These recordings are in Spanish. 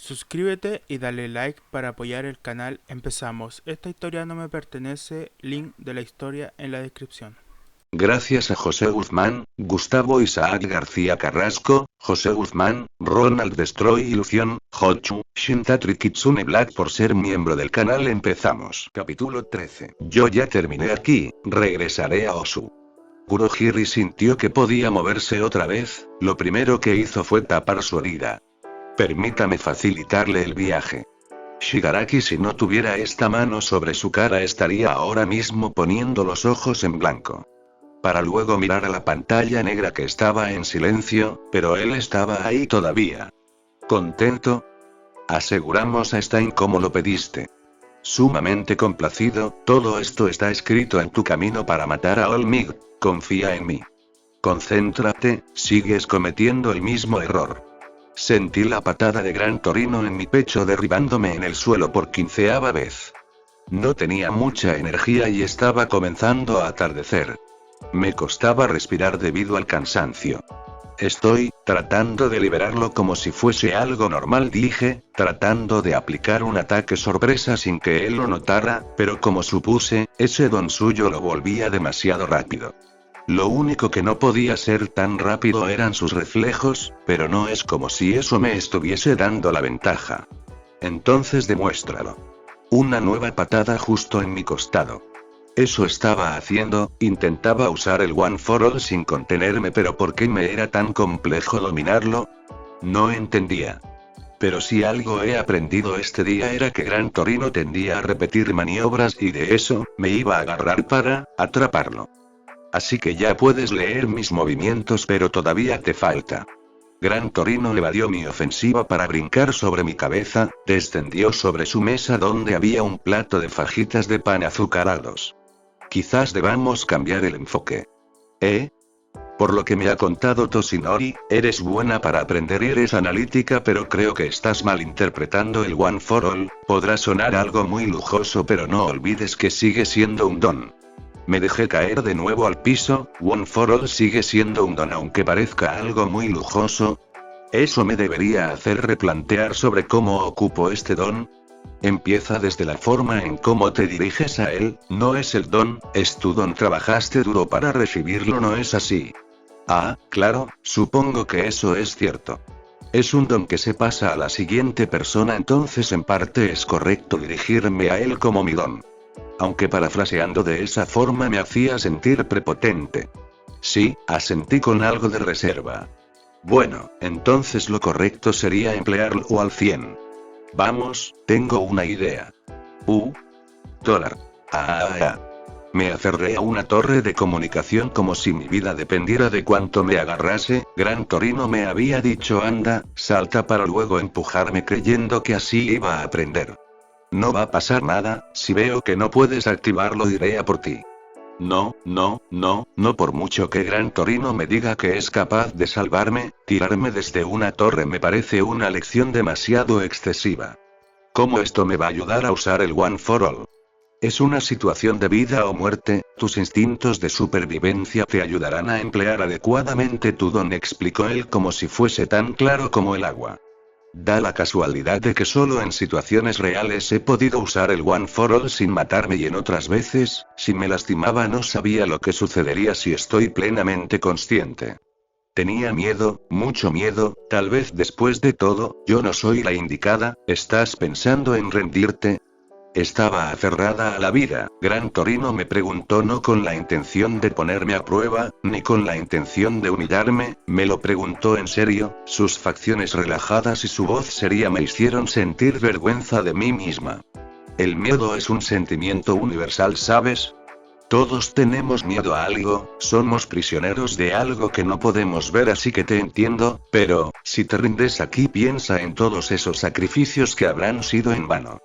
Suscríbete y dale like para apoyar el canal. Empezamos. Esta historia no me pertenece. Link de la historia en la descripción. Gracias a José Guzmán, Gustavo Isaac García Carrasco, José Guzmán, Ronald Destroy Ilusión, Hochu, Shintatri Kitsune Black por ser miembro del canal. Empezamos. Capítulo 13. Yo ya terminé aquí, regresaré a Osu. Kurohiri sintió que podía moverse otra vez. Lo primero que hizo fue tapar su herida. Permítame facilitarle el viaje. Shigaraki, si no tuviera esta mano sobre su cara, estaría ahora mismo poniendo los ojos en blanco. Para luego mirar a la pantalla negra que estaba en silencio, pero él estaba ahí todavía. ¿Contento? Aseguramos a Stein como lo pediste. Sumamente complacido. Todo esto está escrito en tu camino para matar a Olmig. Confía en mí. Concéntrate, sigues cometiendo el mismo error. Sentí la patada de Gran Torino en mi pecho derribándome en el suelo por 15ª vez. No tenía mucha energía y estaba comenzando a atardecer. Me costaba respirar debido al cansancio. Estoy tratando de liberarlo como si fuese algo normal, dije, tratando de aplicar un ataque sorpresa sin que él lo notara, pero como supuse, ese don suyo lo volvía demasiado rápido. Lo único que no podía ser tan rápido eran sus reflejos, pero no es como si eso me estuviese dando la ventaja. Entonces demuéstralo. Una nueva patada justo en mi costado. Eso estaba haciendo. Intentaba usar el One for All sin contenerme, pero ¿por qué me era tan complejo dominarlo? No entendía. Pero si algo he aprendido este día era que Gran Torino tendía a repetir maniobras y de eso, me iba a agarrar para atraparlo. Así que ya puedes leer mis movimientos, pero todavía te falta. Gran Torino evadió mi ofensiva para brincar sobre mi cabeza, descendió sobre su mesa donde había un plato de fajitas de pan azucarados. Quizás debamos cambiar el enfoque. Por lo que me ha contado Toshinori, eres buena para aprender y eres analítica, pero creo que estás malinterpretando el One for All. Podrá sonar algo muy lujoso, pero no olvides que sigue siendo un don. Me dejé caer de nuevo al piso. One for All sigue siendo un don aunque parezca algo muy lujoso. Eso me debería hacer replantear sobre cómo ocupo este don. Empieza desde la forma en cómo te diriges a él. No es el don, es tu don. Trabajaste duro para recibirlo, ¿no es así? Ah, claro, supongo que eso es cierto. Es un don que se pasa a la siguiente persona, entonces en parte es correcto dirigirme a él como mi don. Aunque parafraseando de esa forma me hacía sentir prepotente. Sí, asentí con algo de reserva. Bueno, entonces lo correcto sería emplearlo al 100. Vamos, tengo una idea. Dólar. Me aferré a una torre de comunicación como si mi vida dependiera de cuánto me agarrase. Gran Torino me había dicho anda, salta, para luego empujarme creyendo que así iba a aprender. No va a pasar nada. Si veo que no puedes activarlo, iré a por ti. No, por mucho que Gran Torino me diga que es capaz de salvarme, tirarme desde una torre me parece una lección demasiado excesiva. ¿Cómo esto me va a ayudar a usar el One for All? Es una situación de vida o muerte, tus instintos de supervivencia te ayudarán a emplear adecuadamente tu don, explicó él como si fuese tan claro como el agua. Da la casualidad de que solo en situaciones reales he podido usar el One for All sin matarme, y en otras veces, si me lastimaba no sabía lo que sucedería si estoy plenamente consciente. Tenía miedo, mucho miedo. Tal vez después de todo, yo no soy la indicada. ¿Estás pensando en rendirte? Estaba aferrada a la vida. Gran Torino me preguntó, no con la intención de ponerme a prueba, ni con la intención de humillarme, me lo preguntó en serio. Sus facciones relajadas y su voz seria me hicieron sentir vergüenza de mí misma. El miedo es un sentimiento universal, ¿sabes? Todos tenemos miedo a algo, somos prisioneros de algo que no podemos ver, así que te entiendo, pero, si te rindes aquí, piensa en todos esos sacrificios que habrán sido en vano.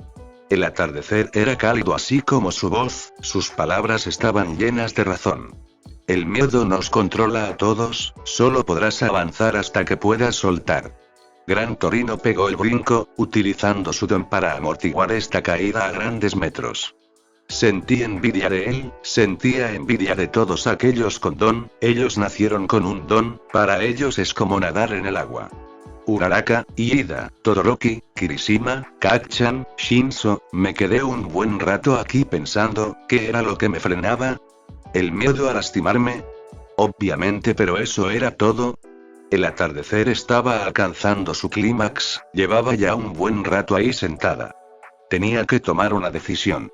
El atardecer era cálido así como su voz, sus palabras estaban llenas de razón. El miedo nos controla a todos, solo podrás avanzar hasta que puedas soltar. Gran Torino pegó el brinco, utilizando su don para amortiguar esta caída a grandes metros. Sentí envidia de él, sentía envidia de todos aquellos con don. Ellos nacieron con un don, para ellos es como nadar en el agua. Uraraka, Iida, Todoroki, Kirishima, Kacchan, Shinzo. Me quedé un buen rato aquí pensando, ¿qué era lo que me frenaba? ¿El miedo a lastimarme? Obviamente, pero eso era todo. El atardecer estaba alcanzando su clímax, llevaba ya un buen rato ahí sentada. Tenía que tomar una decisión.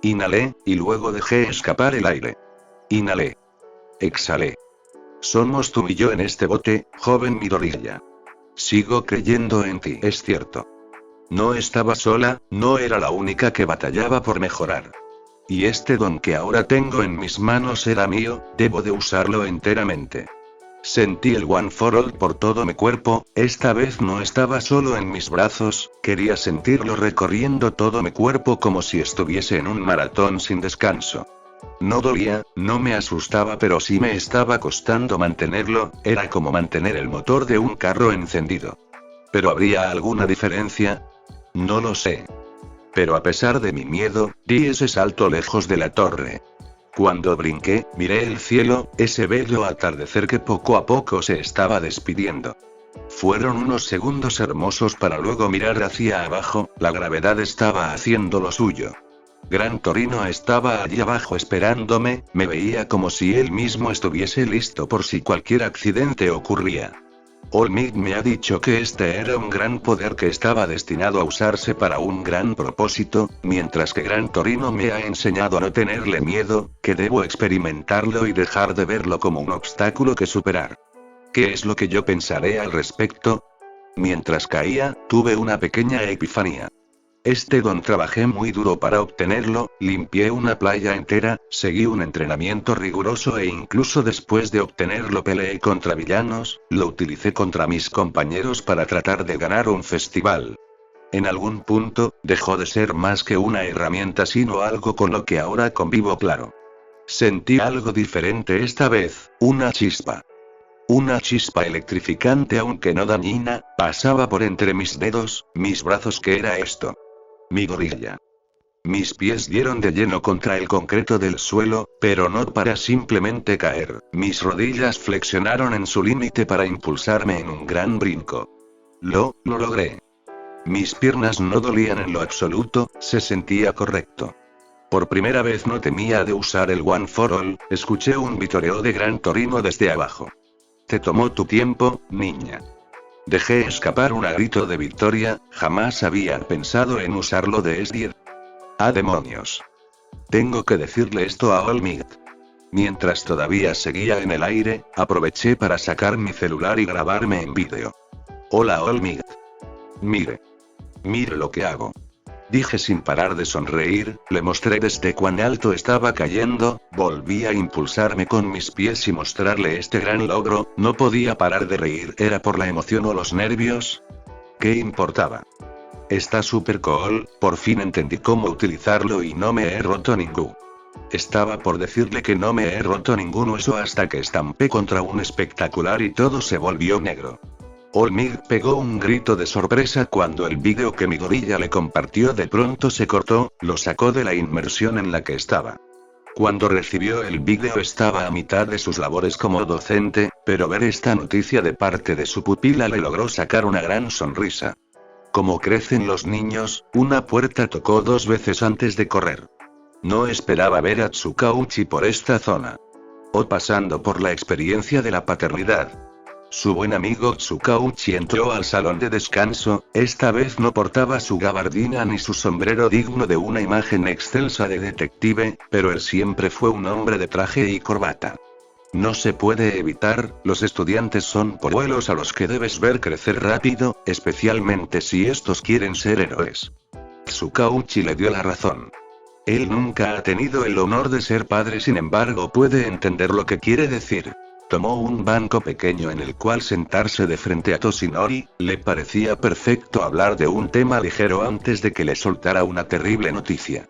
Inhalé, y luego dejé escapar el aire. Inhalé. Exhalé. Somos tú y yo en este bote, joven Midoriya. Sigo creyendo en ti, es cierto. No estaba sola, no era la única que batallaba por mejorar. Y este don que ahora tengo en mis manos era mío, debo de usarlo enteramente. Sentí el One for All por todo mi cuerpo, esta vez no estaba solo en mis brazos, quería sentirlo recorriendo todo mi cuerpo como si estuviese en un maratón sin descanso. No dolía, no me asustaba, pero sí me estaba costando mantenerlo, era como mantener el motor de un carro encendido. ¿Pero habría alguna diferencia? No lo sé. Pero a pesar de mi miedo, di ese salto lejos de la torre. Cuando brinqué, miré el cielo, ese bello atardecer que poco a poco se estaba despidiendo. Fueron unos segundos hermosos para luego mirar hacia abajo, la gravedad estaba haciendo lo suyo. Gran Torino estaba allí abajo esperándome, me veía como si él mismo estuviese listo por si cualquier accidente ocurría. All Might me ha dicho que este era un gran poder que estaba destinado a usarse para un gran propósito, mientras que Gran Torino me ha enseñado a no tenerle miedo, que debo experimentarlo y dejar de verlo como un obstáculo que superar. ¿Qué es lo que yo pensaré al respecto? Mientras caía, tuve una pequeña epifanía. Este don trabajé muy duro para obtenerlo, limpié una playa entera, seguí un entrenamiento riguroso e incluso después de obtenerlo peleé contra villanos, lo utilicé contra mis compañeros para tratar de ganar un festival. En algún punto, dejó de ser más que una herramienta sino algo con lo que ahora convivo claro. Sentí algo diferente esta vez, una chispa. Una chispa electrificante aunque no dañina, pasaba por entre mis dedos, mis brazos. ¿Qué era esto? Midoriya. Mis pies dieron de lleno contra el concreto del suelo, pero no para simplemente caer, mis rodillas flexionaron en su límite para impulsarme en un gran brinco. Lo logré. Mis piernas no dolían en lo absoluto, se sentía correcto. Por primera vez no temía de usar el One for All, escuché un vitoreo de Gran Torino desde abajo. Te tomó tu tiempo, niña. Dejé escapar un grito de victoria, jamás había pensado en usarlo de S10. ¡Ah, demonios! Tengo que decirle esto a All Might. Mientras todavía seguía en el aire, aproveché para sacar mi celular y grabarme en vídeo. Hola All Might. Mire. Mire lo que hago. Dije sin parar de sonreír, le mostré desde cuán alto estaba cayendo, volví a impulsarme con mis pies y mostrarle este gran logro, no podía parar de reír. ¿Era por la emoción o los nervios? ¿Qué importaba? Está super cool, por fin entendí cómo utilizarlo y no me he roto ninguno. Estaba por decirle que no me he roto ningún hueso hasta que estampé contra un espectacular y todo se volvió negro. All Might pegó un grito de sorpresa cuando el vídeo que Midoriya le compartió de pronto se cortó, lo sacó de la inmersión en la que estaba. Cuando recibió el vídeo estaba a mitad de sus labores como docente, pero ver esta noticia de parte de su pupila le logró sacar una gran sonrisa. Como crecen los niños, una puerta tocó 2 veces antes de correr. No esperaba ver a Tsukauchi por esta zona. O pasando por la experiencia de la paternidad. Su buen amigo Tsukauchi entró al salón de descanso, esta vez no portaba su gabardina ni su sombrero digno de una imagen excelsa de detective, pero él siempre fue un hombre de traje y corbata. No se puede evitar, los estudiantes son polluelos a los que debes ver crecer rápido, especialmente si estos quieren ser héroes. Tsukauchi le dio la razón. Él nunca ha tenido el honor de ser padre, sin embargo puede entender lo que quiere decir. Tomó un banco pequeño en el cual sentarse de frente a Toshinori, le parecía perfecto hablar de un tema ligero antes de que le soltara una terrible noticia.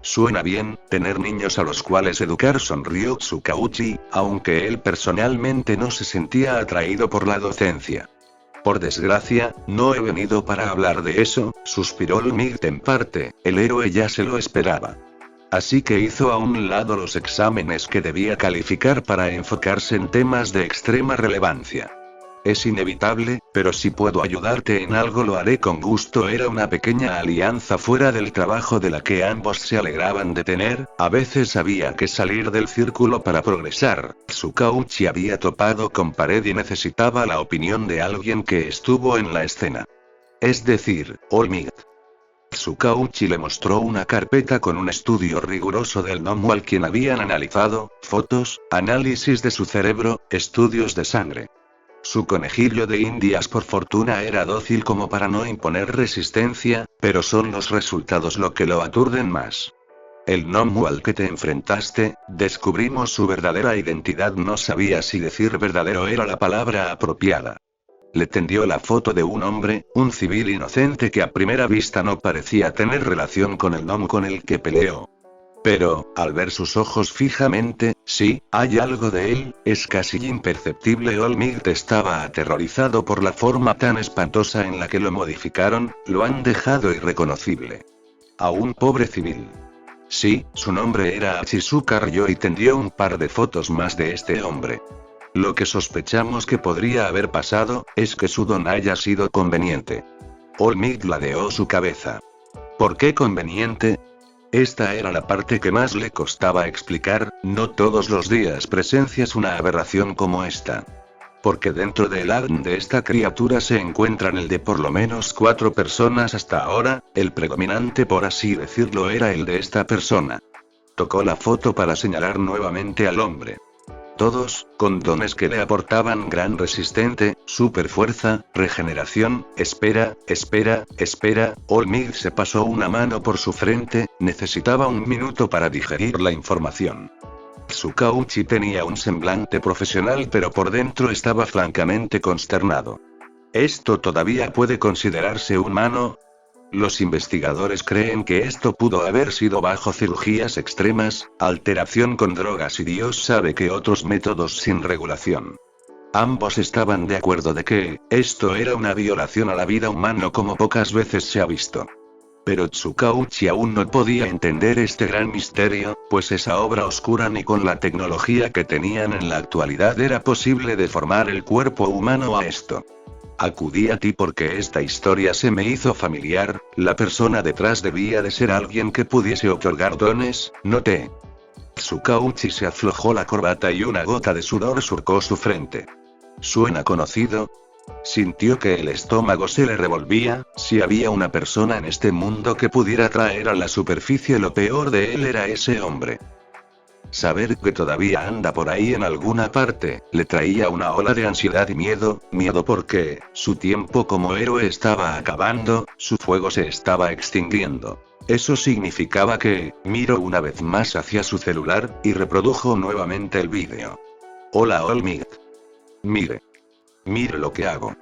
Suena bien, tener niños a los cuales educar, sonrió Tsukauchi, aunque él personalmente no se sentía atraído por la docencia. Por desgracia, no he venido para hablar de eso, suspiró All Might en parte, el héroe ya se lo esperaba. Así que hizo a un lado los exámenes que debía calificar para enfocarse en temas de extrema relevancia. Es inevitable, pero si puedo ayudarte en algo lo haré con gusto. Era una pequeña alianza fuera del trabajo de la que ambos se alegraban de tener. A veces había que salir del círculo para progresar. Tsukauchi había topado con pared y necesitaba la opinión de alguien que estuvo en la escena. Es decir, All Might. Tsukauchi le mostró una carpeta con un estudio riguroso del gnomo al quien habían analizado, fotos, análisis de su cerebro, estudios de sangre. Su conejillo de indias por fortuna era dócil como para no imponer resistencia, pero son los resultados lo que lo aturden más. El gnomo al que te enfrentaste, descubrimos su verdadera identidad. No sabía si decir verdadero era la palabra apropiada. Le tendió la foto de un hombre, un civil inocente que a primera vista no parecía tener relación con el gnomo con el que peleó. Pero, al ver sus ojos fijamente, sí, hay algo de él, es casi imperceptible. All Might estaba aterrorizado por la forma tan espantosa en la que lo modificaron, lo han dejado irreconocible. A un pobre civil. Sí, su nombre era Achizuka Ryo y tendió un par de fotos más de este hombre. Lo que sospechamos que podría haber pasado, es que su don haya sido conveniente. All Might ladeó su cabeza. ¿Por qué conveniente? Esta era la parte que más le costaba explicar. No todos los días presencias una aberración como esta. Porque dentro del ADN de esta criatura se encuentran el de por lo menos 4 personas hasta ahora, el predominante por así decirlo era el de esta persona. Tocó la foto para señalar nuevamente al hombre. Todos, con dones que le aportaban gran resistente, superfuerza, regeneración. Espera. All Might se pasó una mano por su frente, necesitaba un minuto para digerir la información. Tsukauchi tenía un semblante profesional pero por dentro estaba francamente consternado. ¿Esto todavía puede considerarse humano? Los investigadores creen que esto pudo haber sido bajo cirugías extremas, alteración con drogas y Dios sabe qué otros métodos sin regulación. Ambos estaban de acuerdo de que, esto era una violación a la vida humana como pocas veces se ha visto. Pero Tsukauchi aún no podía entender este gran misterio, pues esa obra oscura ni con la tecnología que tenían en la actualidad era posible deformar el cuerpo humano a esto. Acudí a ti porque esta historia se me hizo familiar, la persona detrás debía de ser alguien que pudiese otorgar dones, noté. Tsukauchi se aflojó la corbata y una gota de sudor surcó su frente. ¿Suena conocido? Sintió que el estómago se le revolvía. Si había una persona en este mundo que pudiera traer a la superficie lo peor de él era ese hombre. Saber que todavía anda por ahí en alguna parte, le traía una ola de ansiedad y miedo porque, su tiempo como héroe estaba acabando, su fuego se estaba extinguiendo. Eso significaba que, miró una vez más hacia su celular, y reprodujo nuevamente el vídeo. Hola All Might. Mire lo que hago.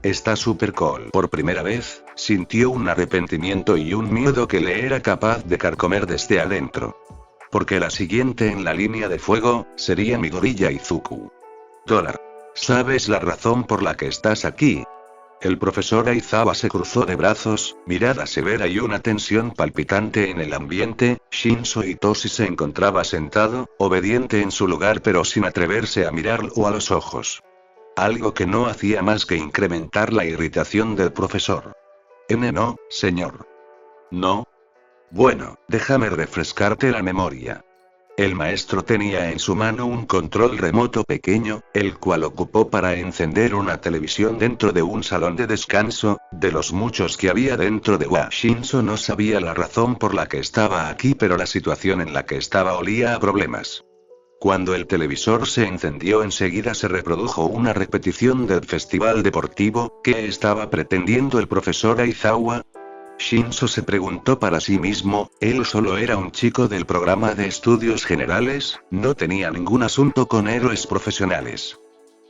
Está super cool. Por primera vez, sintió un arrepentimiento y un miedo que le era capaz de carcomer desde adentro. Porque la siguiente en la línea de fuego, sería Midoriya Izuku. ¿Sabes la razón por la que estás aquí? El profesor Aizawa se cruzó de brazos, mirada severa y una tensión palpitante en el ambiente. Shinzo Itoshi se encontraba sentado, obediente en su lugar pero sin atreverse a mirarlo a los ojos. Algo que no hacía más que incrementar la irritación del profesor. No, señor. No. Bueno, déjame refrescarte la memoria. El maestro tenía en su mano un control remoto pequeño, el cual ocupó para encender una televisión dentro de un salón de descanso, de los muchos que había dentro de Shinzo no sabía la razón por la que estaba aquí pero la situación en la que estaba olía a problemas. Cuando el televisor se encendió enseguida se reprodujo una repetición del festival deportivo. ¿Qué estaba pretendiendo el profesor Aizawa? Shinzo se preguntó para sí mismo, él solo era un chico del programa de estudios generales, no tenía ningún asunto con héroes profesionales.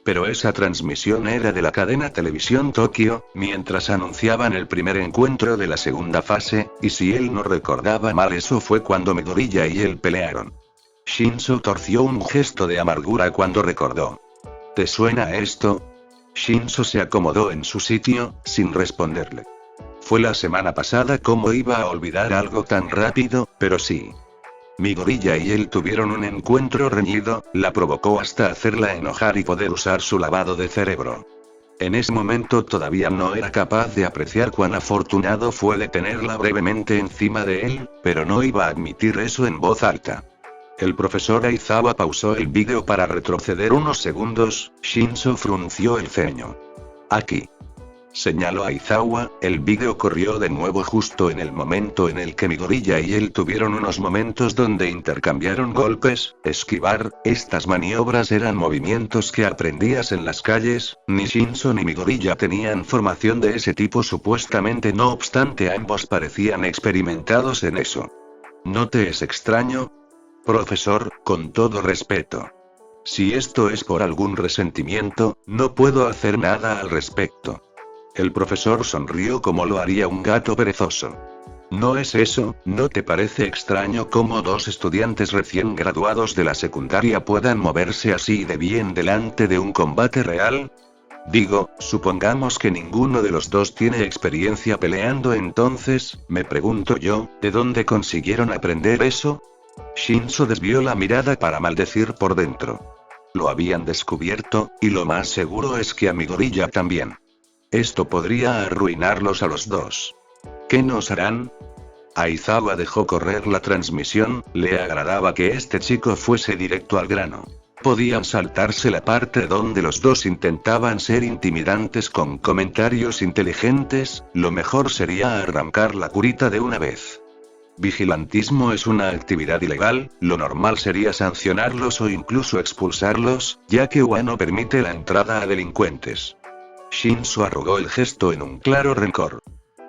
Pero esa transmisión era de la cadena Televisión Tokio, mientras anunciaban el primer encuentro de la segunda fase, y si él no recordaba mal eso fue cuando Midoriya y él pelearon. Shinzo torció un gesto de amargura cuando recordó. ¿Te suena esto? Shinzo se acomodó en su sitio, sin responderle. Fue la semana pasada, ¿cómo iba a olvidar algo tan rápido? Pero sí. Midoriya y él tuvieron un encuentro reñido, la provocó hasta hacerla enojar y poder usar su lavado de cerebro. En ese momento todavía no era capaz de apreciar cuán afortunado fue de tenerla brevemente encima de él, pero no iba a admitir eso en voz alta. El profesor Aizawa pausó el vídeo para retroceder unos segundos. Shinzo frunció el ceño. Aquí. Señaló Aizawa. El vídeo corrió de nuevo justo en el momento en el que Midoriya y él tuvieron unos momentos donde intercambiaron golpes, esquivar. Estas maniobras eran movimientos que aprendías en las calles. Ni Shinzo ni Midoriya tenían formación de ese tipo supuestamente, no obstante ambos parecían experimentados en eso. ¿No te es extraño? Profesor, con todo respeto. Si esto es por algún resentimiento, no puedo hacer nada al respecto. El profesor sonrió como lo haría un gato perezoso. ¿No es eso? ¿No te parece extraño cómo dos estudiantes recién graduados de la secundaria puedan moverse así de bien delante de un combate real? Digo, supongamos que ninguno de los dos tiene experiencia peleando, entonces, me pregunto yo, ¿de dónde consiguieron aprender eso? Shinzo desvió la mirada para maldecir por dentro. Lo habían descubierto, y lo más seguro es que a Midoriya también. Esto podría arruinarlos a los dos. ¿Qué nos harán? Aizawa dejó correr la transmisión. Le agradaba que este chico fuese directo al grano. Podían saltarse la parte donde los dos intentaban ser intimidantes con comentarios inteligentes. Lo mejor sería arrancar la curita de una vez. Vigilantismo es una actividad ilegal, lo normal sería sancionarlos o incluso expulsarlos, ya que Wano permite la entrada a delincuentes. Shinzo arrugó el gesto en un claro rencor.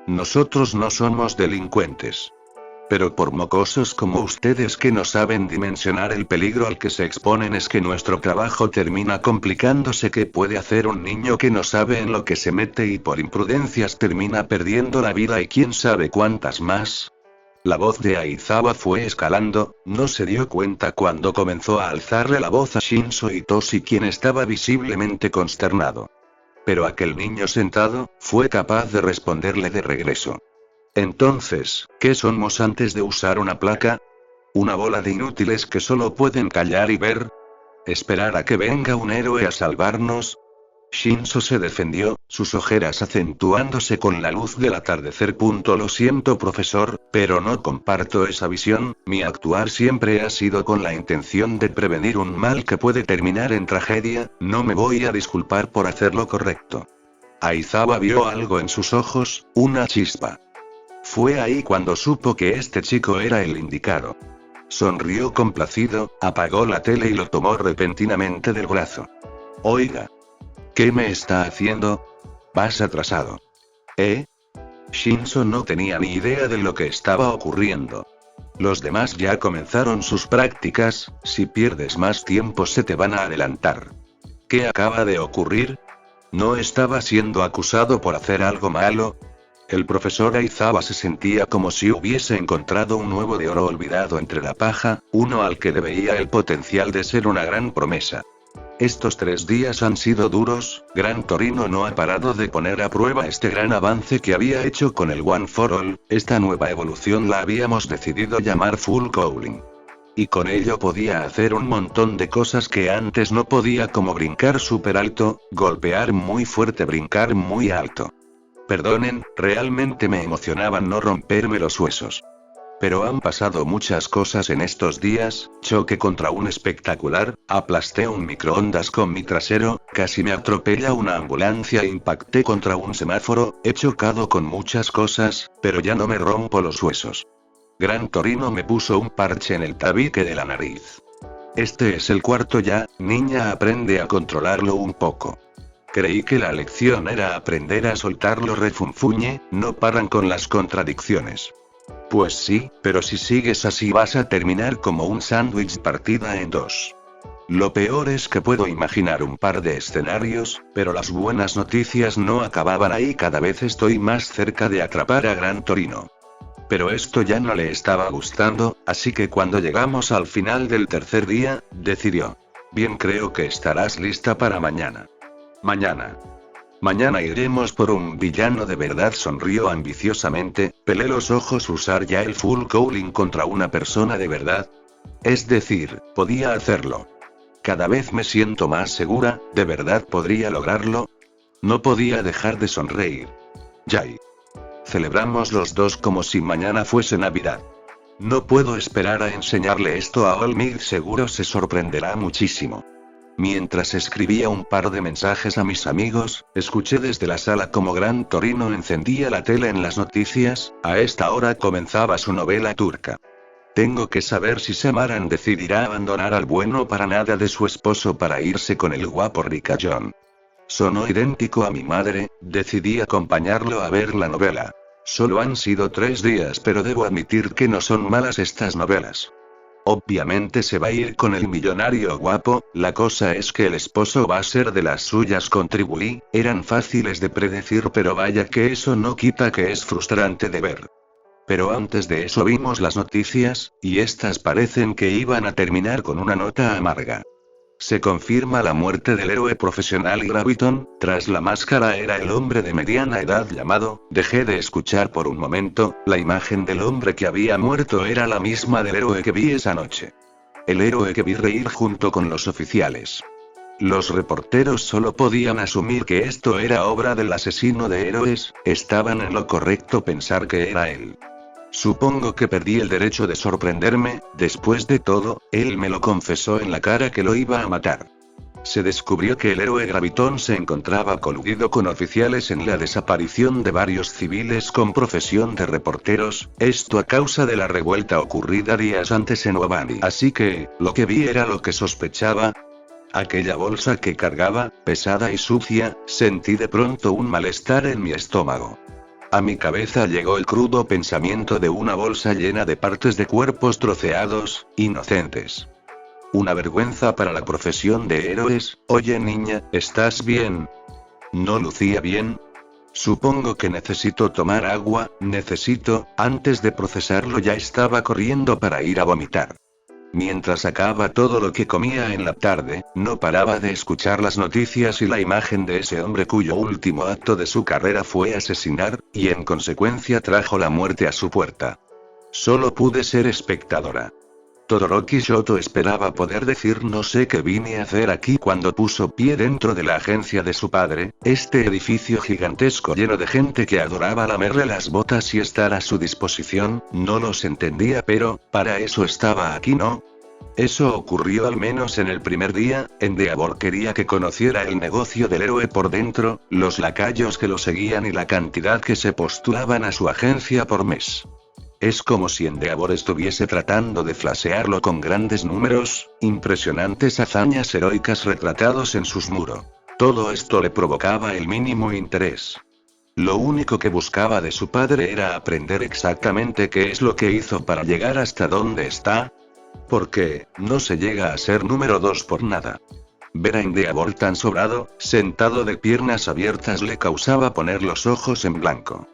Nosotros no somos delincuentes. Pero por mocosos como ustedes que no saben dimensionar el peligro al que se exponen es que nuestro trabajo termina complicándose. ¿Qué puede hacer un niño que no sabe en lo que se mete y por imprudencias termina perdiendo la vida y quién sabe cuántas más? La voz de Aizawa fue escalando. No se dio cuenta cuando comenzó a alzarle la voz a Shinzo Itoshi, quien estaba visiblemente consternado. Pero aquel niño sentado, fue capaz de responderle de regreso. Entonces, ¿qué somos antes de usar una placa? ¿Una bola de inútiles que solo pueden callar y ver? ¿Esperar a que venga un héroe a salvarnos? Shinzo se defendió, sus ojeras acentuándose con la luz del atardecer. Lo siento, profesor, pero no comparto esa visión. Mi actuar siempre ha sido con la intención de prevenir un mal que puede terminar en tragedia. No me voy a disculpar por hacer lo correcto. Aizawa vio algo en sus ojos, una chispa. Fue ahí cuando supo que este chico era el indicado. Sonrió complacido, apagó la tele y lo tomó repentinamente del brazo. Oiga. ¿Qué me está haciendo? Vas atrasado. ¿Eh? Shinzo no tenía ni idea de lo que estaba ocurriendo. Los demás ya comenzaron sus prácticas. Si pierdes más tiempo se te van a adelantar. ¿Qué acaba de ocurrir? ¿No estaba siendo acusado por hacer algo malo? El profesor Aizawa se sentía como si hubiese encontrado un huevo de oro olvidado entre la paja, uno al que le veía el potencial de ser una gran promesa. Estos 3 días han sido duros. Gran Torino no ha parado de poner a prueba este gran avance que había hecho con el One for All. Esta nueva evolución la habíamos decidido llamar Full Cowling. Y con ello podía hacer un montón de cosas que antes no podía, como brincar súper alto, golpear muy fuerte, brincar muy alto. Perdonen, realmente me emocionaba no romperme los huesos. Pero han pasado muchas cosas en estos días. Choqué contra un espectacular, aplasté un microondas con mi trasero, casi me atropella una ambulancia, impacté contra un semáforo, he chocado con muchas cosas, pero ya no me rompo los huesos. Gran Torino me puso un parche en el tabique de la nariz. Este es el 4 ya, niña, aprende a controlarlo un poco. Creí que la lección era aprender a soltarlo, refunfuñe, no paran con las contradicciones. Pues sí, pero si sigues así vas a terminar como un sándwich partida en 2. Lo peor es que puedo imaginar un par de escenarios, pero las buenas noticias no acababan ahí. Cada vez estoy más cerca de atrapar a Gran Torino. Pero esto ya no le estaba gustando, así que cuando llegamos al final del tercer día, decidió. Bien, creo que estarás lista para mañana. Mañana iremos por un villano de verdad, sonrió ambiciosamente. Pelé los ojos. ¿Usar ya el Full Cowling contra una persona de verdad? Es decir, podía hacerlo. Cada vez me siento más segura. ¿De verdad podría lograrlo? No podía dejar de sonreír. Yay. Celebramos los dos como si mañana fuese Navidad. No puedo esperar a enseñarle esto a Olmig, seguro se sorprenderá muchísimo. Mientras escribía un par de mensajes a mis amigos, escuché desde la sala como Gran Torino encendía la tele en las noticias. A esta hora comenzaba su novela turca. Tengo que saber si Semaran decidirá abandonar al bueno para nada de su esposo para irse con el guapo ricachón. Sonó idéntico a mi madre, decidí acompañarlo a ver la novela. Solo han sido 3 días, pero debo admitir que no son malas estas novelas. Obviamente se va a ir con el millonario guapo, la cosa es que el esposo va a ser de las suyas, contribuí, eran fáciles de predecir, pero vaya que eso no quita que es frustrante de ver. Pero antes de eso vimos las noticias, y estas parecen que iban a terminar con una nota amarga. Se confirma la muerte del héroe profesional Graviton. Tras la máscara era el hombre de mediana edad llamado. Dejé de escuchar por un momento. La imagen del hombre que había muerto era la misma del héroe que vi esa noche. El héroe que vi reír junto con los oficiales. Los reporteros solo podían asumir que esto era obra del asesino de héroes. Estaban en lo correcto pensar que era él. Supongo que perdí el derecho de sorprenderme. Después de todo, él me lo confesó en la cara que lo iba a matar. Se descubrió que el héroe Graviton se encontraba coludido con oficiales en la desaparición de varios civiles con profesión de reporteros, esto a causa de la revuelta ocurrida días antes en Obani. Así que, lo que vi era lo que sospechaba. Aquella bolsa que cargaba, pesada y sucia, sentí de pronto un malestar en mi estómago. A mi cabeza llegó el crudo pensamiento de una bolsa llena de partes de cuerpos troceados, inocentes. Una vergüenza para la profesión de héroes. Oye niña, ¿estás bien? ¿No lucía bien? Supongo que necesito tomar agua. Antes de procesarlo ya estaba corriendo para ir a vomitar. Mientras sacaba todo lo que comía en la tarde, no paraba de escuchar las noticias y la imagen de ese hombre cuyo último acto de su carrera fue asesinar, y en consecuencia trajo la muerte a su puerta. Solo pude ser espectadora. Todoroki Shoto esperaba poder decir no sé qué vine a hacer aquí cuando puso pie dentro de la agencia de su padre, este edificio gigantesco lleno de gente que adoraba lamerle las botas y estar a su disposición. No los entendía, pero, para eso estaba aquí, ¿no? Eso ocurrió al menos en el primer día. Endeavor quería que conociera el negocio del héroe por dentro, los lacayos que lo seguían y la cantidad que se postulaban a su agencia por mes. Es como si Endeavor estuviese tratando de flashearlo con grandes números, impresionantes hazañas heroicas retratados en sus muros. Todo esto le provocaba el mínimo interés. Lo único que buscaba de su padre era aprender exactamente qué es lo que hizo para llegar hasta donde está. Porque, no se llega a ser número 2 por nada. Ver a Endeavor tan sobrado, sentado de piernas abiertas le causaba poner los ojos en blanco.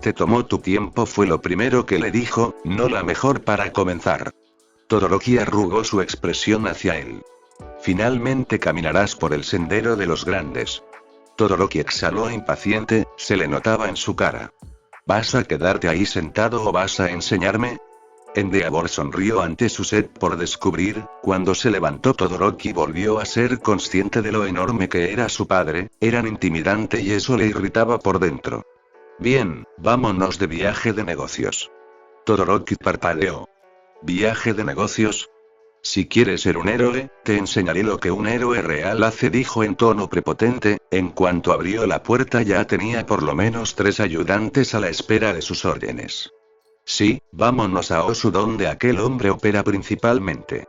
Te tomó tu tiempo, fue lo primero que le dijo, no la mejor para comenzar. Todoroki arrugó su expresión hacia él. Finalmente caminarás por el sendero de los grandes. Todoroki exhaló impaciente, se le notaba en su cara. ¿Vas a quedarte ahí sentado o vas a enseñarme? Endeavor sonrió ante su sed por descubrir. Cuando se levantó Todoroki volvió a ser consciente de lo enorme que era su padre, eran intimidante y eso le irritaba por dentro. Bien, vámonos de viaje de negocios. Todoroki parpadeó. ¿Viaje de negocios? Si quieres ser un héroe, te enseñaré lo que un héroe real hace, dijo en tono prepotente. En cuanto abrió la puerta ya tenía por lo menos 3 ayudantes a la espera de sus órdenes. Sí, vámonos a Osu donde aquel hombre opera principalmente.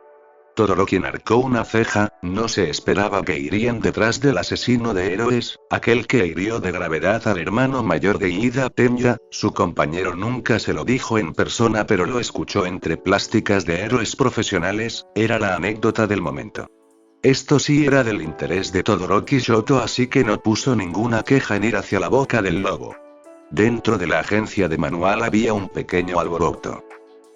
Todoroki enarcó una ceja, no se esperaba que irían detrás del asesino de héroes, aquel que hirió de gravedad al hermano mayor de Ida Tenya. Su compañero nunca se lo dijo en persona pero lo escuchó entre plásticas de héroes profesionales, era la anécdota del momento. Esto sí era del interés de Todoroki Shoto, así que no puso ninguna queja en ir hacia la boca del lobo. Dentro de la agencia de manual había un pequeño alboroto.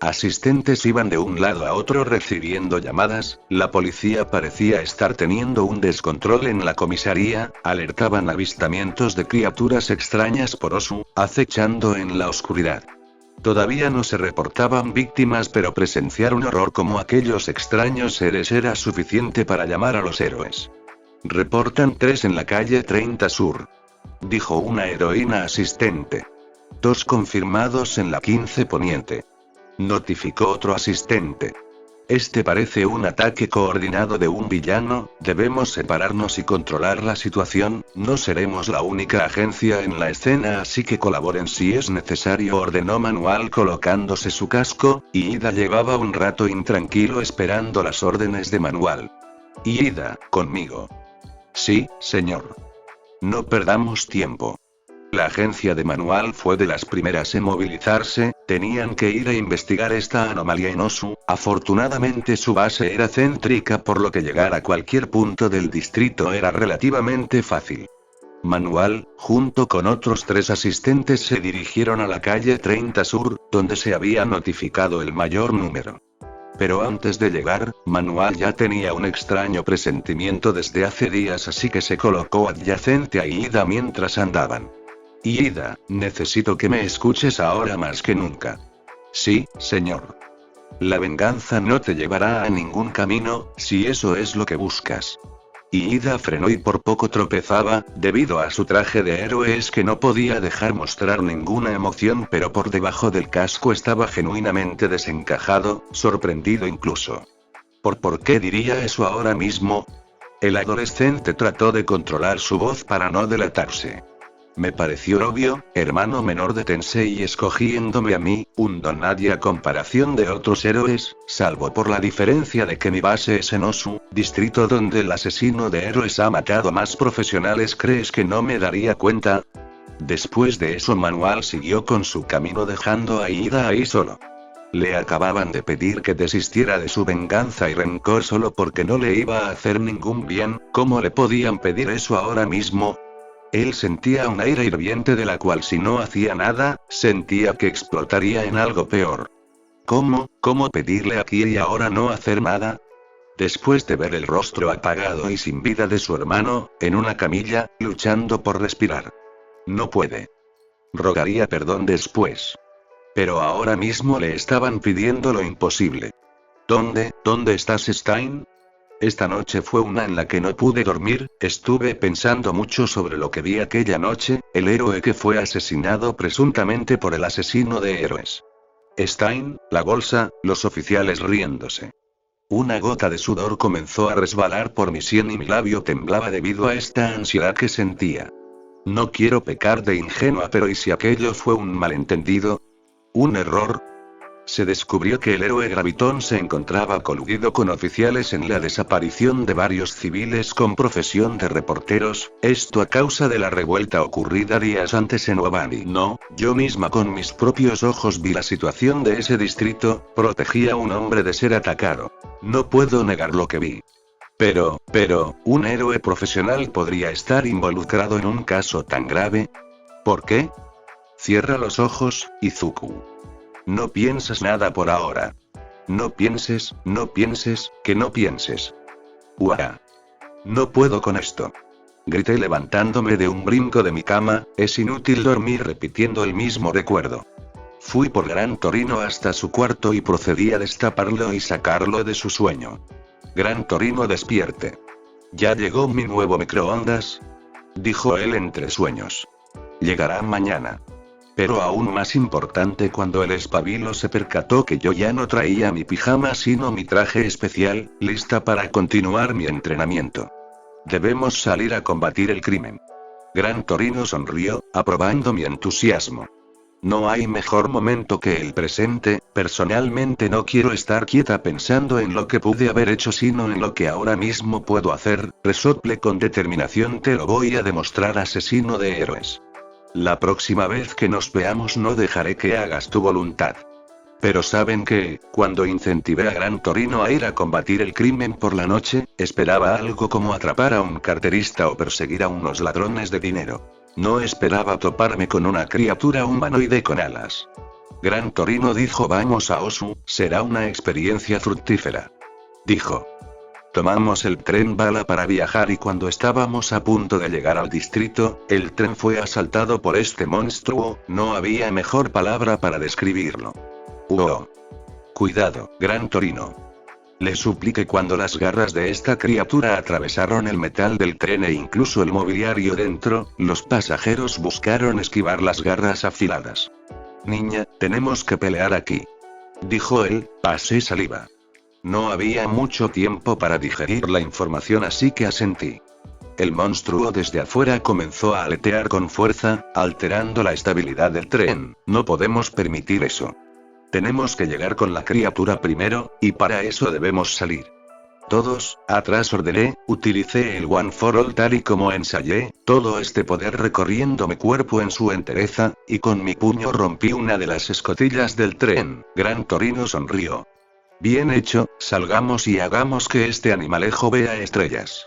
Asistentes iban de un lado a otro recibiendo llamadas, la policía parecía estar teniendo un descontrol en la comisaría, alertaban avistamientos de criaturas extrañas por Osu, acechando en la oscuridad. Todavía no se reportaban víctimas, pero presenciar un horror como aquellos extraños seres era suficiente para llamar a los héroes. Reportan 3 en la calle 30 Sur. dijo una heroína asistente. 2 confirmados en la 15 Poniente. Notificó otro asistente. Este parece un ataque coordinado de un villano, debemos separarnos y controlar la situación, no seremos la única agencia en la escena así que colaboren si es necesario, ordenó Manual colocándose su casco, y Ida llevaba un rato intranquilo esperando las órdenes de Manual. Ida, conmigo. Sí, señor. No perdamos tiempo. La agencia de Manual fue de las primeras en movilizarse, tenían que ir a investigar esta anomalía en Osu, afortunadamente su base era céntrica por lo que llegar a cualquier punto del distrito era relativamente fácil. Manual, junto con otros 3 asistentes se dirigieron a la calle 30 Sur, donde se había notificado el mayor número. Pero antes de llegar, Manual ya tenía un extraño presentimiento desde hace días así que se colocó adyacente a Ida mientras andaban. Ida, necesito que me escuches ahora más que nunca. Sí, señor. La venganza no te llevará a ningún camino, si eso es lo que buscas. Ida frenó y por poco tropezaba, debido a su traje de héroe es que no podía dejar mostrar ninguna emoción, pero por debajo del casco estaba genuinamente desencajado, sorprendido incluso. ¿Por qué diría eso ahora mismo? El adolescente trató de controlar su voz para no delatarse. Me pareció obvio, hermano menor de Tensei escogiéndome a mí, un don nadie a comparación de otros héroes, salvo por la diferencia de que mi base es en Osu, distrito donde el asesino de héroes ha matado a más profesionales. ¿Crees que no me daría cuenta? Después de eso Manual siguió con su camino dejando a Ida ahí solo. Le acababan de pedir que desistiera de su venganza y rencor solo porque no le iba a hacer ningún bien, ¿cómo le podían pedir eso ahora mismo? Él sentía una ira hirviente de la cual si no hacía nada, sentía que explotaría en algo peor. ¿Cómo pedirle aquí y ahora no hacer nada? Después de ver el rostro apagado y sin vida de su hermano, en una camilla, luchando por respirar. No puede. Rogaría perdón después. Pero ahora mismo le estaban pidiendo lo imposible. ¿Dónde estás, Stein? Esta noche fue una en la que no pude dormir, estuve pensando mucho sobre lo que vi aquella noche, el héroe que fue asesinado presuntamente por el asesino de héroes. Stein, la bolsa, los oficiales riéndose. Una gota de sudor comenzó a resbalar por mi sien y mi labio temblaba debido a esta ansiedad que sentía. No quiero pecar de ingenua, pero ¿y si aquello fue un malentendido? ¿Un error? Se descubrió que el héroe Gravitón se encontraba coludido con oficiales en la desaparición de varios civiles con profesión de reporteros, esto a causa de la revuelta ocurrida días antes en Obani. No, yo misma con mis propios ojos vi la situación de ese distrito, protegí a un hombre de ser atacado. No puedo negar lo que vi. Pero, ¿un héroe profesional podría estar involucrado en un caso tan grave? ¿Por qué? Cierra los ojos, Izuku. No piensas nada por ahora. No pienses, que no pienses. ¡Uah! No puedo con esto. Grité levantándome de un brinco de mi cama, es inútil dormir repitiendo el mismo recuerdo. Fui por Gran Torino hasta su cuarto y procedí a destaparlo y sacarlo de su sueño. Gran Torino, despierte. ¿Ya llegó mi nuevo microondas? Dijo él entre sueños. Llegará mañana. Pero aún más importante cuando el espabilo se percató que yo ya no traía mi pijama sino mi traje especial, lista para continuar mi entrenamiento. Debemos salir a combatir el crimen. Gran Torino sonrió, aprobando mi entusiasmo. No hay mejor momento que el presente, personalmente no quiero estar quieta pensando en lo que pude haber hecho sino en lo que ahora mismo puedo hacer, resoplé con determinación. Te lo voy a demostrar, asesino de héroes. La próxima vez que nos veamos no dejaré que hagas tu voluntad. Pero ¿saben qué? Cuando incentivé a Gran Torino a ir a combatir el crimen por la noche, esperaba algo como atrapar a un carterista o perseguir a unos ladrones de dinero. No esperaba toparme con una criatura humanoide con alas. Gran Torino dijo: vamos a Osu, será una experiencia fructífera. Dijo. Tomamos el tren bala para viajar y cuando estábamos a punto de llegar al distrito, el tren fue asaltado por este monstruo, no había mejor palabra para describirlo. ¡Oh! Cuidado, Gran Torino. Le supliqué cuando las garras de esta criatura atravesaron el metal del tren e incluso el mobiliario dentro, los pasajeros buscaron esquivar las garras afiladas. Niña, tenemos que pelear aquí. Dijo él, pasé saliva. No había mucho tiempo para digerir la información así que asentí. El monstruo desde afuera comenzó a aletear con fuerza, alterando la estabilidad del tren. No podemos permitir eso. Tenemos que llegar con la criatura primero, y para eso debemos salir. Todos, atrás ordené, utilicé el One for All tal y como ensayé, todo este poder recorriendo mi cuerpo en su entereza, y con mi puño rompí una de las escotillas del tren. Gran Torino sonrió. Bien hecho, salgamos y hagamos que este animalejo vea estrellas.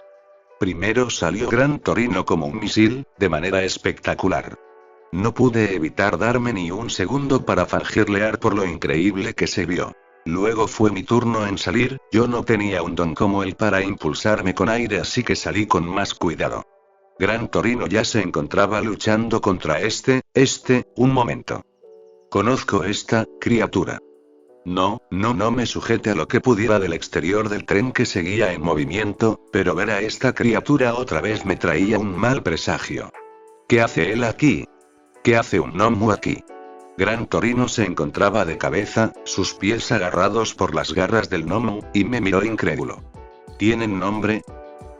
Primero salió Gran Torino como un misil, de manera espectacular. No pude evitar darme ni un segundo para fangirlear por lo increíble que se vio. Luego fue mi turno en salir, yo no tenía un don como él para impulsarme con aire así que salí con más cuidado. Gran Torino ya se encontraba luchando contra un momento. Conozco esta criatura. No me sujete a lo que pudiera del exterior del tren que seguía en movimiento, pero ver a esta criatura otra vez me traía un mal presagio. ¿Qué hace él aquí? ¿Qué hace un gnomo aquí? Gran Torino se encontraba de cabeza, sus pies agarrados por las garras del gnomo, y me miró incrédulo. ¿Tienen nombre?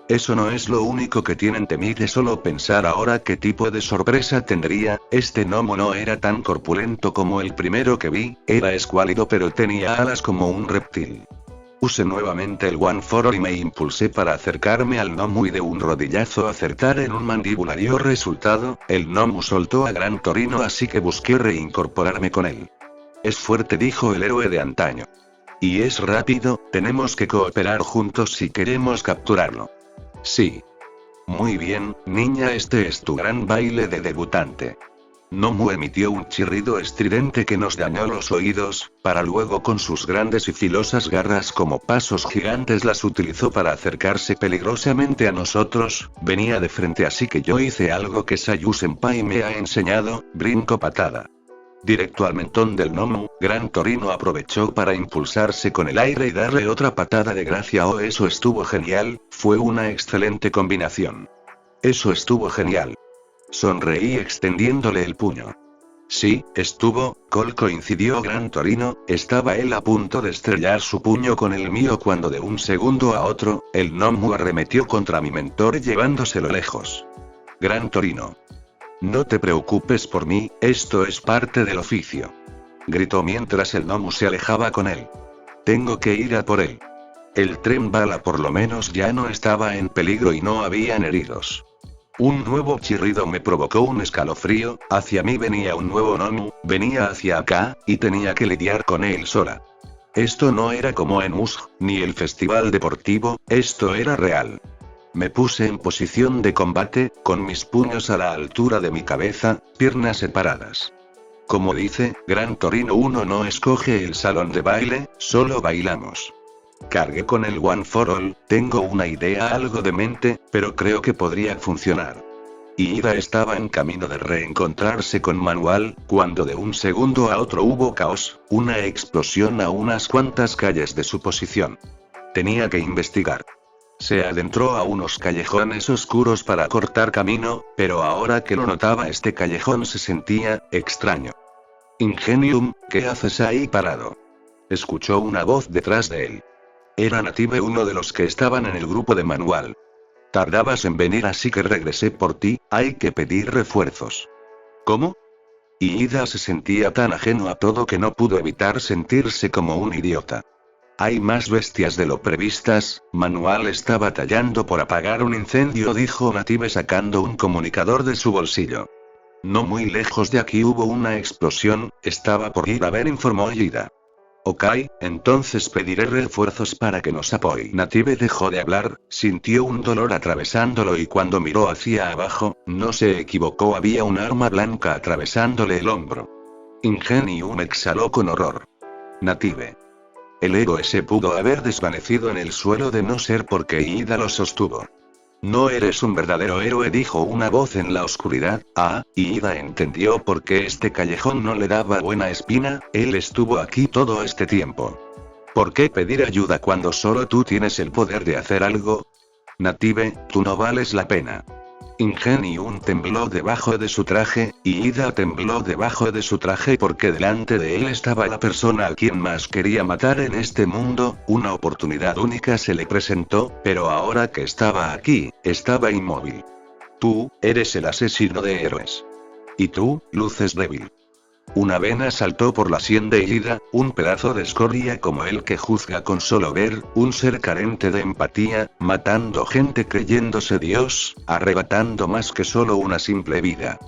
Eso no es lo único que tienen, temí de solo pensar ahora qué tipo de sorpresa tendría. Este gnomo no era tan corpulento como el primero que vi, era escuálido pero tenía alas como un reptil. Usé nuevamente el One for All y me impulsé para acercarme al gnomo y de un rodillazo acertar en un mandibulario resultado, el gnomo soltó a Gran Torino así que busqué reincorporarme con él. Es fuerte, dijo el héroe de antaño. Y es rápido, tenemos que cooperar juntos si queremos capturarlo. Sí. Muy bien, niña, este es tu gran baile de debutante. Gnomo emitió un chirrido estridente que nos dañó los oídos, para luego con sus grandes y filosas garras como pasos gigantes las utilizó para acercarse peligrosamente a nosotros. Venía de frente así que yo hice algo que Sayu-senpai me ha enseñado, brinco patada. Directo al mentón del gnomo, Gran Torino aprovechó para impulsarse con el aire y darle otra patada de gracia. Oh, eso estuvo genial, fue una excelente combinación. Eso estuvo genial. Sonreí extendiéndole el puño. Sí, coincidió Gran Torino, estaba él a punto de estrellar su puño con el mío cuando de un segundo a otro, el gnomo arremetió contra mi mentor llevándoselo lejos. Gran Torino. No te preocupes por mí, esto es parte del oficio. Gritó mientras el gnomo se alejaba con él. Tengo que ir a por él. El tren bala por lo menos ya no estaba en peligro y no habían heridos. Un nuevo chirrido me provocó un escalofrío, hacia mí venía un nuevo gnomo, venía hacia acá, y tenía que lidiar con él sola. Esto no era como en Musk, ni el festival deportivo, esto era real. Me puse en posición de combate, con mis puños a la altura de mi cabeza, piernas separadas. Como dice, Gran Torino, uno no escoge el salón de baile, solo bailamos. Cargué con el One for All, tengo una idea algo demente, pero creo que podría funcionar. Ida estaba en camino de reencontrarse con Manual, cuando de un segundo a otro hubo caos, una explosión a unas cuantas calles de su posición. Tenía que investigar. Se adentró a unos callejones oscuros para cortar camino, pero ahora que lo notaba este callejón se sentía extraño. Ingenium, ¿qué haces ahí parado? Escuchó una voz detrás de él. Era Native, uno de los que estaban en el grupo de Manual. Tardabas en venir así que regresé por ti, hay que pedir refuerzos. ¿Cómo? Y Ida se sentía tan ajeno a todo que no pudo evitar sentirse como un idiota. Hay más bestias de lo previstas, Manual está batallando por apagar un incendio, dijo Native sacando un comunicador de su bolsillo. No muy lejos de aquí hubo una explosión, estaba por ir a ver, informó Ida. Ok, entonces pediré refuerzos para que nos apoyen. Native dejó de hablar, sintió un dolor atravesándolo y cuando miró hacia abajo, no se equivocó, había un arma blanca atravesándole el hombro. Ingenium exhaló con horror. Native. El héroe se pudo haber desvanecido en el suelo de no ser porque Ida lo sostuvo. No eres un verdadero héroe, dijo una voz en la oscuridad. Y Ida entendió por qué este callejón no le daba buena espina, él estuvo aquí todo este tiempo. ¿Por qué pedir ayuda cuando solo tú tienes el poder de hacer algo? Native, tú no vales la pena. Ingenium tembló debajo de su traje, y Ida tembló debajo de su traje porque delante de él estaba la persona a quien más quería matar en este mundo. Una oportunidad única se le presentó, pero ahora que estaba aquí, estaba inmóvil. Tú, eres el asesino de héroes. Y tú, luces débil. Una vena saltó por la sien de Ida, un pedazo de escoria como el que juzga con solo ver, un ser carente de empatía, matando gente creyéndose Dios, arrebatando más que solo una simple vida.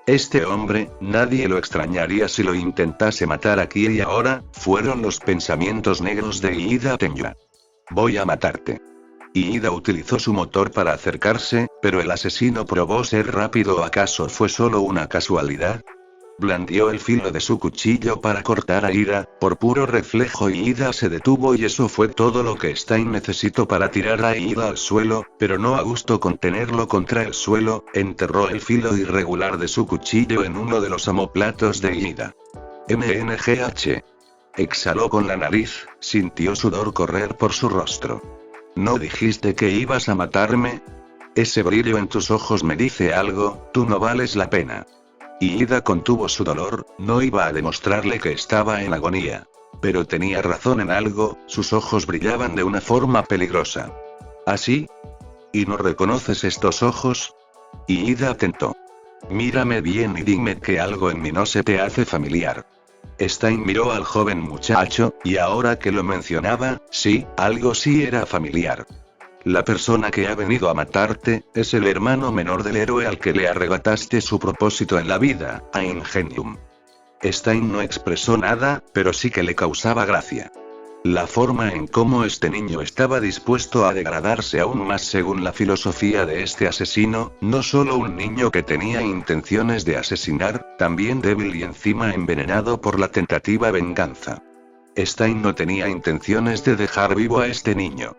Este hombre, nadie lo extrañaría si lo intentase matar aquí y ahora, fueron los pensamientos negros de Ida Tenya. Voy a matarte. Ida utilizó su motor para acercarse, pero el asesino probó ser rápido. ¿O acaso fue solo una casualidad? Blandió el filo de su cuchillo para cortar a Ida, por puro reflejo Ida se detuvo y eso fue todo lo que Stein necesitó para tirar a Ida al suelo, pero no a gusto con tenerlo contra el suelo, enterró el filo irregular de su cuchillo en uno de los omóplatos de Ida. MNGH. Exhaló con la nariz, sintió sudor correr por su rostro. ¿No dijiste que ibas a matarme? Ese brillo en tus ojos me dice algo, tú no vales la pena. Ida contuvo su dolor, no iba a demostrarle que estaba en agonía. Pero tenía razón en algo, sus ojos brillaban de una forma peligrosa. ¿Así? ¿Y no reconoces estos ojos? Ida tentó. Mírame bien y dime que algo en mí no se te hace familiar. Stein miró al joven muchacho, y ahora que lo mencionaba, sí, algo sí era familiar. La persona que ha venido a matarte, es el hermano menor del héroe al que le arrebataste su propósito en la vida, a Ingenium. Stein no expresó nada, pero sí que le causaba gracia. La forma en cómo este niño estaba dispuesto a degradarse aún más según la filosofía de este asesino, no solo un niño que tenía intenciones de asesinar, también débil y encima envenenado por la tentativa venganza. Stein no tenía intenciones de dejar vivo a este niño.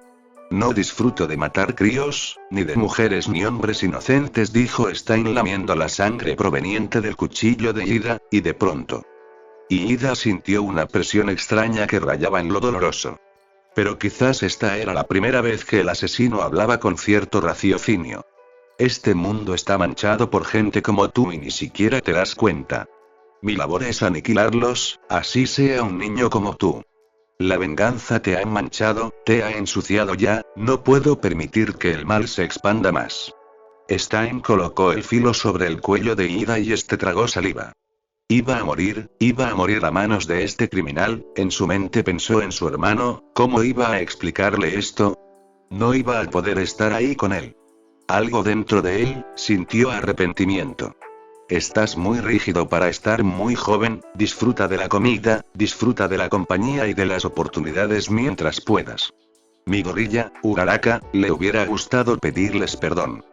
No disfruto de matar críos, ni de mujeres ni hombres inocentes, dijo Stein lamiendo la sangre proveniente del cuchillo de Ida, y de pronto. Ida sintió una presión extraña que rayaba en lo doloroso. Pero quizás esta era la primera vez que el asesino hablaba con cierto raciocinio. Este mundo está manchado por gente como tú y ni siquiera te das cuenta. Mi labor es aniquilarlos, así sea un niño como tú. La venganza te ha manchado, te ha ensuciado ya, no puedo permitir que el mal se expanda más. Stein colocó el filo sobre el cuello de Ida y este tragó saliva. Iba a morir a manos de este criminal, en su mente pensó en su hermano, ¿cómo iba a explicarle esto? No iba a poder estar ahí con él. Algo dentro de él, sintió arrepentimiento. Estás muy rígido para estar muy joven, disfruta de la comida, disfruta de la compañía y de las oportunidades mientras puedas. Mi gorilla, Uraraka, le hubiera gustado pedirles perdón.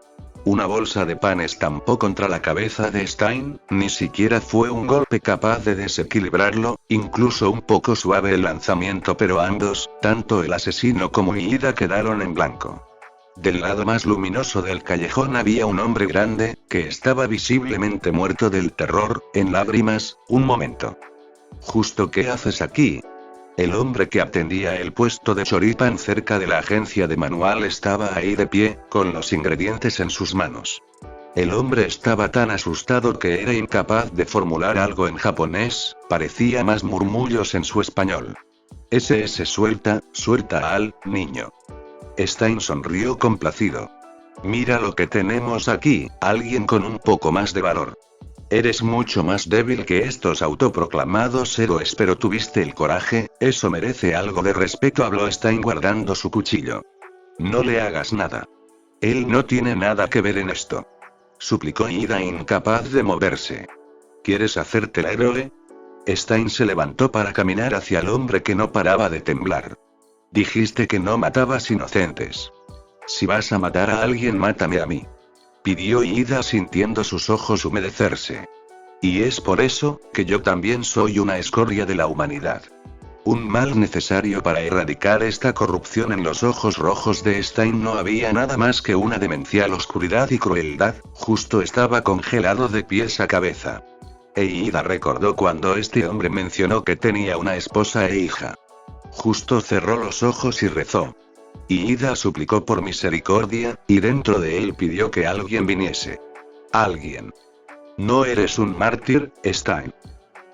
Una bolsa de pan estampó contra la cabeza de Stein, ni siquiera fue un golpe capaz de desequilibrarlo, incluso un poco suave el lanzamiento, pero ambos, tanto el asesino como Ida quedaron en blanco. Del lado más luminoso del callejón había un hombre grande, que estaba visiblemente muerto del terror, en lágrimas. Un momento. ¿Justo qué haces aquí? El hombre que atendía el puesto de choripán cerca de la agencia de manual estaba ahí de pie, con los ingredientes en sus manos. El hombre estaba tan asustado que era incapaz de formular algo en japonés, parecía más murmullos en su español. Suelta al niño. Stein sonrió complacido. Mira lo que tenemos aquí, alguien con un poco más de valor. Eres mucho más débil que estos autoproclamados héroes, pero tuviste el coraje, eso merece algo de respeto, habló Stein guardando su cuchillo. No le hagas nada. Él no tiene nada que ver en esto. Suplicó Ida, incapaz de moverse. ¿Quieres hacerte el héroe? Stein se levantó para caminar hacia el hombre que no paraba de temblar. Dijiste que no matabas inocentes. Si vas a matar a alguien, mátame a mí. Pidió Ida sintiendo sus ojos humedecerse. Y es por eso, que yo también soy una escoria de la humanidad. Un mal necesario para erradicar esta corrupción. En los ojos rojos de Stein no había nada más que una demencial oscuridad y crueldad, justo estaba congelado de pies a cabeza. Ida recordó cuando este hombre mencionó que tenía una esposa e hija. Justo cerró los ojos y rezó. Y Ida suplicó por misericordia, y dentro de él pidió que alguien viniese. Alguien. No eres un mártir, Stein.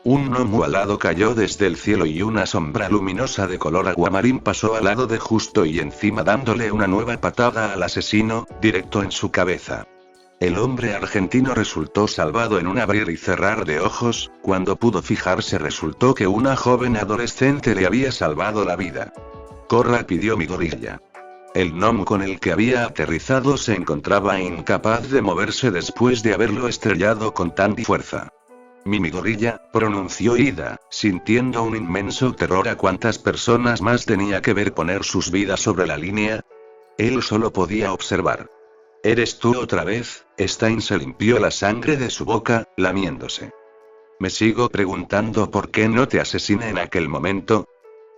Un gnomo alado cayó desde el cielo y una sombra luminosa de color aguamarín pasó al lado de Justo y encima dándole una nueva patada al asesino, directo en su cabeza. El hombre argentino resultó salvado en un abrir y cerrar de ojos, cuando pudo fijarse resultó que una joven adolescente le había salvado la vida. Corra, pidió mi gorilla. El gnomo con el que había aterrizado se encontraba incapaz de moverse después de haberlo estrellado con tanta fuerza. Mi gorilla, pronunció Ida, sintiendo un inmenso terror a cuántas personas más tenía que ver poner sus vidas sobre la línea. Él solo podía observar. ¿Eres tú otra vez? Stein se limpió la sangre de su boca, lamiéndose. Me sigo preguntando por qué no te asesiné en aquel momento.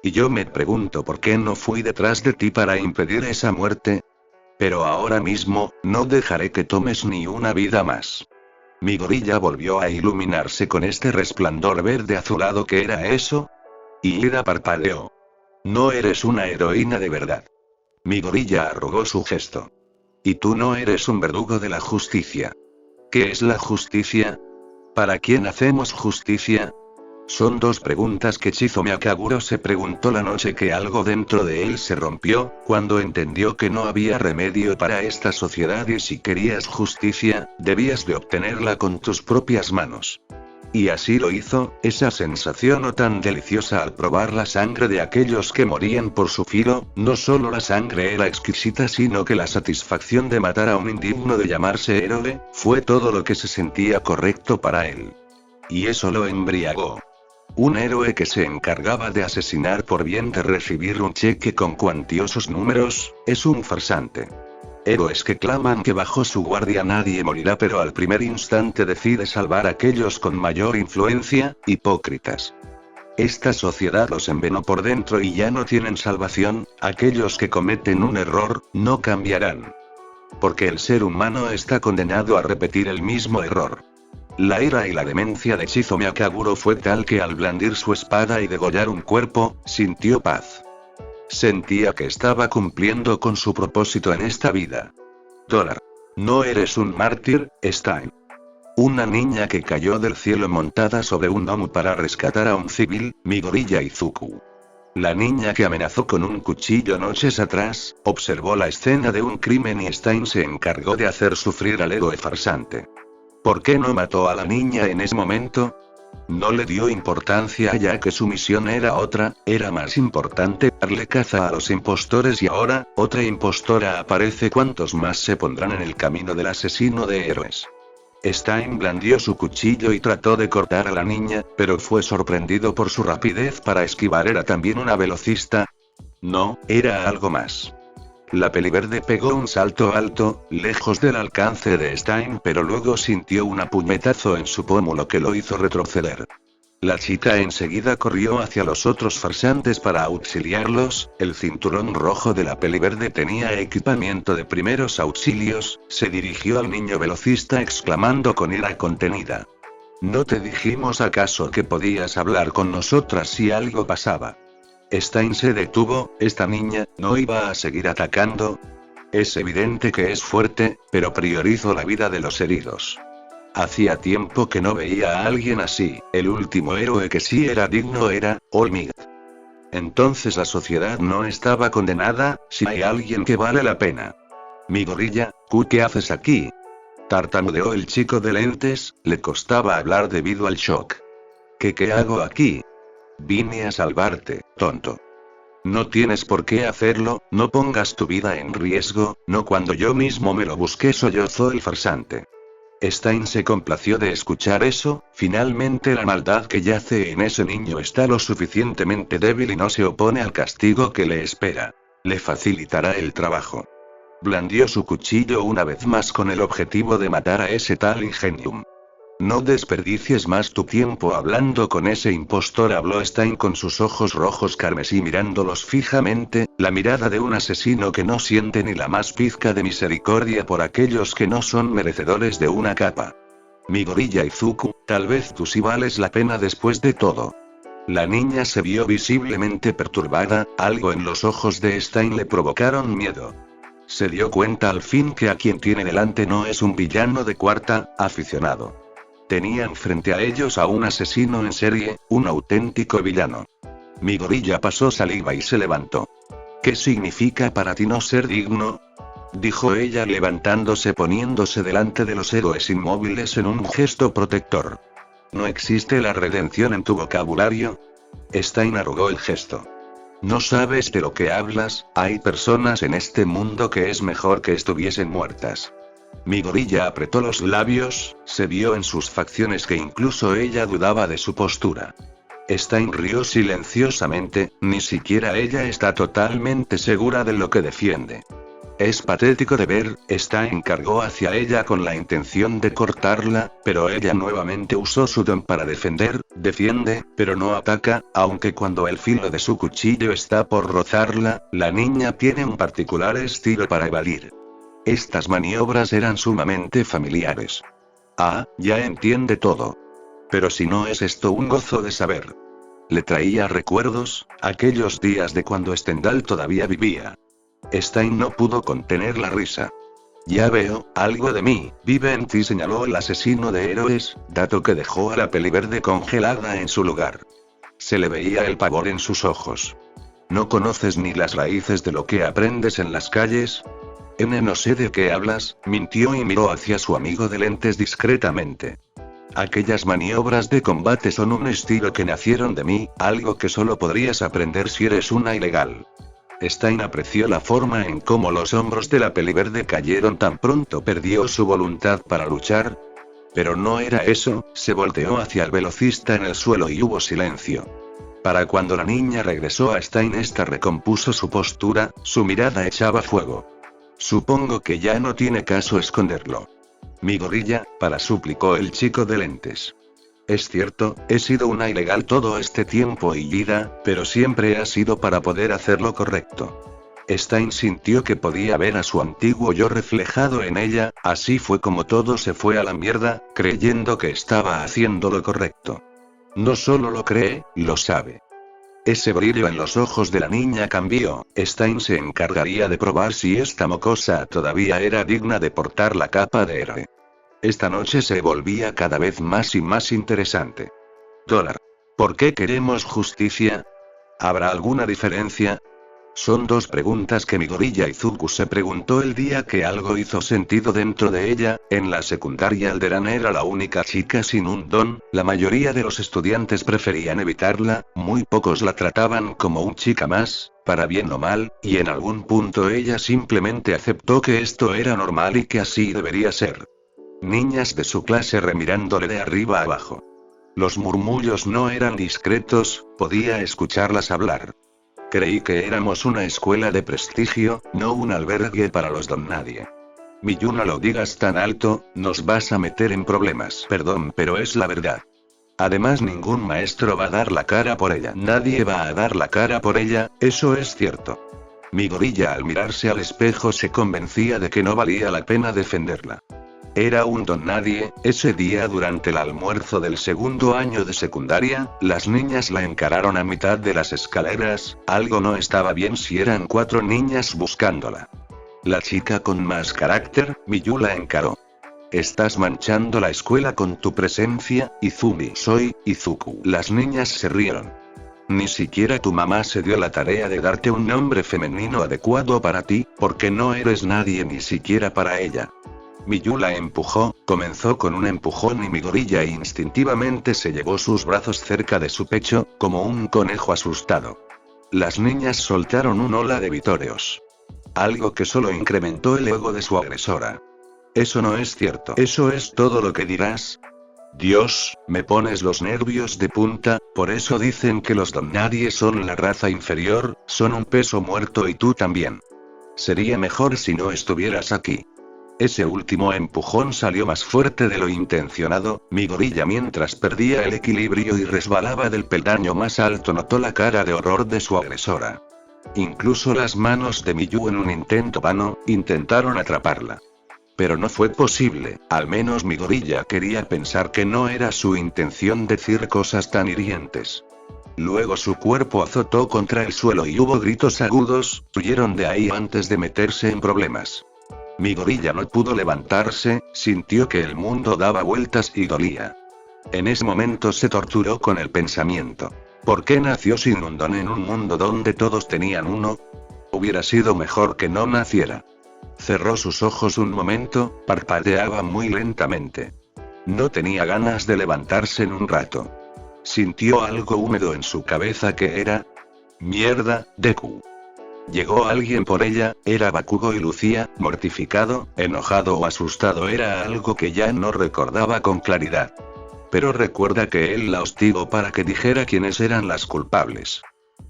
Y yo me pregunto por qué no fui detrás de ti para impedir esa muerte. Pero ahora mismo, no dejaré que tomes ni una vida más. Mi gorilla volvió a iluminarse con este resplandor verde azulado. ¿Qué era eso? Y Ida parpadeó. No eres una heroína de verdad. Mi gorilla arrugó su gesto. Y tú no eres un verdugo de la justicia. ¿Qué es la justicia? ¿Para quién hacemos justicia? Son dos preguntas que Chizome Kaguro se preguntó la noche que algo dentro de él se rompió, cuando entendió que no había remedio para esta sociedad y si querías justicia, debías de obtenerla con tus propias manos. Y así lo hizo, esa sensación no tan deliciosa al probar la sangre de aquellos que morían por su filo, no solo la sangre era exquisita sino que la satisfacción de matar a un indigno de llamarse héroe, fue todo lo que se sentía correcto para él. Y eso lo embriagó. Un héroe que se encargaba de asesinar por bien de recibir un cheque con cuantiosos números, es un farsante. Héroes que claman que bajo su guardia nadie morirá pero al primer instante decide salvar a aquellos con mayor influencia, hipócritas. Esta sociedad los envenenó por dentro y ya no tienen salvación, aquellos que cometen un error, no cambiarán. Porque el ser humano está condenado a repetir el mismo error. La ira y la demencia de Chizome Kaguro fue tal que al blandir su espada y degollar un cuerpo, sintió paz. Sentía que estaba cumpliendo con su propósito en esta vida. $. No eres un mártir, Stein. Una niña que cayó del cielo montada sobre un gnomo para rescatar a un civil, mi gorilla Izuku. La niña que amenazó con un cuchillo noches atrás, observó la escena de un crimen y Stein se encargó de hacer sufrir al héroe farsante. ¿Por qué no mató a la niña en ese momento? No le dio importancia ya que su misión era otra, era más importante darle caza a los impostores y ahora, otra impostora aparece. ¿Cuántos más se pondrán en el camino del asesino de héroes? Stein blandió su cuchillo y trató de cortar a la niña, pero fue sorprendido por su rapidez para esquivar. ¿Era también una velocista? No, era algo más. La peliverde pegó un salto alto, lejos del alcance de Stein, pero luego sintió un puñetazo en su pómulo que lo hizo retroceder. La chica enseguida corrió hacia los otros farsantes para auxiliarlos, el cinturón rojo de la peliverde tenía equipamiento de primeros auxilios, se dirigió al niño velocista exclamando con ira contenida. ¿No te dijimos acaso que podías hablar con nosotras si algo pasaba? Stein se detuvo, esta niña, ¿no iba a seguir atacando? Es evidente que es fuerte, pero priorizo la vida de los heridos. Hacía tiempo que no veía a alguien así, el último héroe que sí era digno era, Olmig. Entonces la sociedad no estaba condenada, si hay alguien que vale la pena. Mi gorilla, ¿qué haces aquí? Tartamudeó el chico de lentes, le costaba hablar debido al shock. ¿Qué hago aquí? Vine a salvarte, tonto. No tienes por qué hacerlo, no pongas tu vida en riesgo, no cuando yo mismo me lo busqué, sollozó el farsante. Stein se complació de escuchar eso, finalmente la maldad que yace en ese niño está lo suficientemente débil y no se opone al castigo que le espera. Le facilitará el trabajo. Blandió su cuchillo una vez más con el objetivo de matar a ese tal Ingenium. No desperdicies más tu tiempo hablando con ese impostor, habló Stein con sus ojos rojos carmesí mirándolos fijamente, la mirada de un asesino que no siente ni la más pizca de misericordia por aquellos que no son merecedores de una capa. Mi gorilla Izuku, tal vez tú sí vales la pena después de todo. La niña se vio visiblemente perturbada, algo en los ojos de Stein le provocaron miedo. Se dio cuenta al fin que a quien tiene delante no es un villano de cuarta, aficionado. Tenían frente a ellos a un asesino en serie, un auténtico villano. Mi gorilla pasó saliva y se levantó. ¿Qué significa para ti no ser digno?, dijo ella levantándose, poniéndose delante de los héroes inmóviles en un gesto protector. ¿No existe la redención en tu vocabulario? Stein arrugó el gesto. No sabes de lo que hablas, hay personas en este mundo que es mejor que estuviesen muertas. Mi gorilla apretó los labios, se vio en sus facciones que incluso ella dudaba de su postura. Stein rió silenciosamente, ni siquiera ella está totalmente segura de lo que defiende. Es patético de ver, Stein cargó hacia ella con la intención de cortarla, pero ella nuevamente usó su don para defender, defiende, pero no ataca, aunque cuando el filo de su cuchillo está por rozarla, la niña tiene un particular estilo para evadir. Estas maniobras eran sumamente familiares. Ah, ya entiende todo. Pero si no es esto un gozo de saber. Le traía recuerdos, aquellos días de cuando Stendhal todavía vivía. Stein no pudo contener la risa. Ya veo, algo de mí, vive en ti, señaló el asesino de héroes, dato que dejó a la peliverde congelada en su lugar. Se le veía el pavor en sus ojos. ¿No conoces ni las raíces de lo que aprendes en las calles? No sé de qué hablas, mintió y miró hacia su amigo de lentes discretamente. Aquellas maniobras de combate son un estilo que nacieron de mí, algo que solo podrías aprender si eres una ilegal. Stein apreció la forma en cómo los hombros de la peliverde cayeron tan pronto perdió su voluntad para luchar. Pero no era eso, se volteó hacia el velocista en el suelo y hubo silencio. Para cuando la niña regresó a Stein, esta recompuso su postura, su mirada echaba fuego. Supongo que ya no tiene caso esconderlo. Mi gorilla, suplicó el chico de lentes. Es cierto, he sido una ilegal todo este tiempo y vida, pero siempre ha sido para poder hacer lo correcto. Stein sintió que podía ver a su antiguo yo reflejado en ella, así fue como todo se fue a la mierda, creyendo que estaba haciendo lo correcto. No solo lo cree, lo sabe. Ese brillo en los ojos de la niña cambió, Stein se encargaría de probar si esta mocosa todavía era digna de portar la capa de héroe. Esta noche se volvía cada vez más y más interesante. $. ¿Por qué queremos justicia? ¿Habrá alguna diferencia? Son dos preguntas que mi gorilla Izuku se preguntó el día que algo hizo sentido dentro de ella. En la secundaria Alderan era la única chica sin un don, la mayoría de los estudiantes preferían evitarla, muy pocos la trataban como un chica más, para bien o mal, y en algún punto ella simplemente aceptó que esto era normal y que así debería ser. Niñas de su clase remirándole de arriba abajo. Los murmullos no eran discretos, podía escucharlas hablar. Creí que éramos una escuela de prestigio, no un albergue para los don nadie. Miyu, no lo digas tan alto, nos vas a meter en problemas. Perdón, pero es la verdad. Además, ningún maestro va a dar la cara por ella. Nadie va a dar la cara por ella, eso es cierto. Mi gorilla al mirarse al espejo se convencía de que no valía la pena defenderla. Era un don nadie. Ese día durante el almuerzo del segundo año de secundaria, las niñas la encararon a mitad de las escaleras, algo no estaba bien si eran 4 niñas buscándola. La chica con más carácter, Miyu, la encaró. Estás manchando la escuela con tu presencia, Izumi. Soy Izuku. Las niñas se rieron. Ni siquiera tu mamá se dio la tarea de darte un nombre femenino adecuado para ti, porque no eres nadie ni siquiera para ella. Miyu la empujó, comenzó con un empujón y mi gorilla instintivamente se llevó sus brazos cerca de su pecho, como un conejo asustado. Las niñas soltaron un ola de vitoreos. Algo que solo incrementó el ego de su agresora. Eso no es cierto. ¿Eso es todo lo que dirás? Dios, me pones los nervios de punta, por eso dicen que los don nadie son la raza inferior, son un peso muerto y tú también. Sería mejor si no estuvieras aquí. Ese último empujón salió más fuerte de lo intencionado. Mi gorilla, mientras perdía el equilibrio y resbalaba del peldaño más alto, notó la cara de horror de su agresora. Incluso las manos de Miyu, en un intento vano, intentaron atraparla. Pero no fue posible, al menos mi gorilla quería pensar que no era su intención decir cosas tan hirientes. Luego su cuerpo azotó contra el suelo y hubo gritos agudos, huyeron de ahí antes de meterse en problemas. Mi gorilla no pudo levantarse, sintió que el mundo daba vueltas y dolía. En ese momento se torturó con el pensamiento. ¿Por qué nació sin un don en un mundo donde todos tenían uno? Hubiera sido mejor que no naciera. Cerró sus ojos un momento, parpadeaba muy lentamente. No tenía ganas de levantarse en un rato. Sintió algo húmedo en su cabeza que era... Mierda, Deku. Llegó alguien por ella, era Bakugo y Lucía, mortificado, enojado o asustado era algo que ya no recordaba con claridad. Pero recuerda que él la hostigó para que dijera quiénes eran las culpables.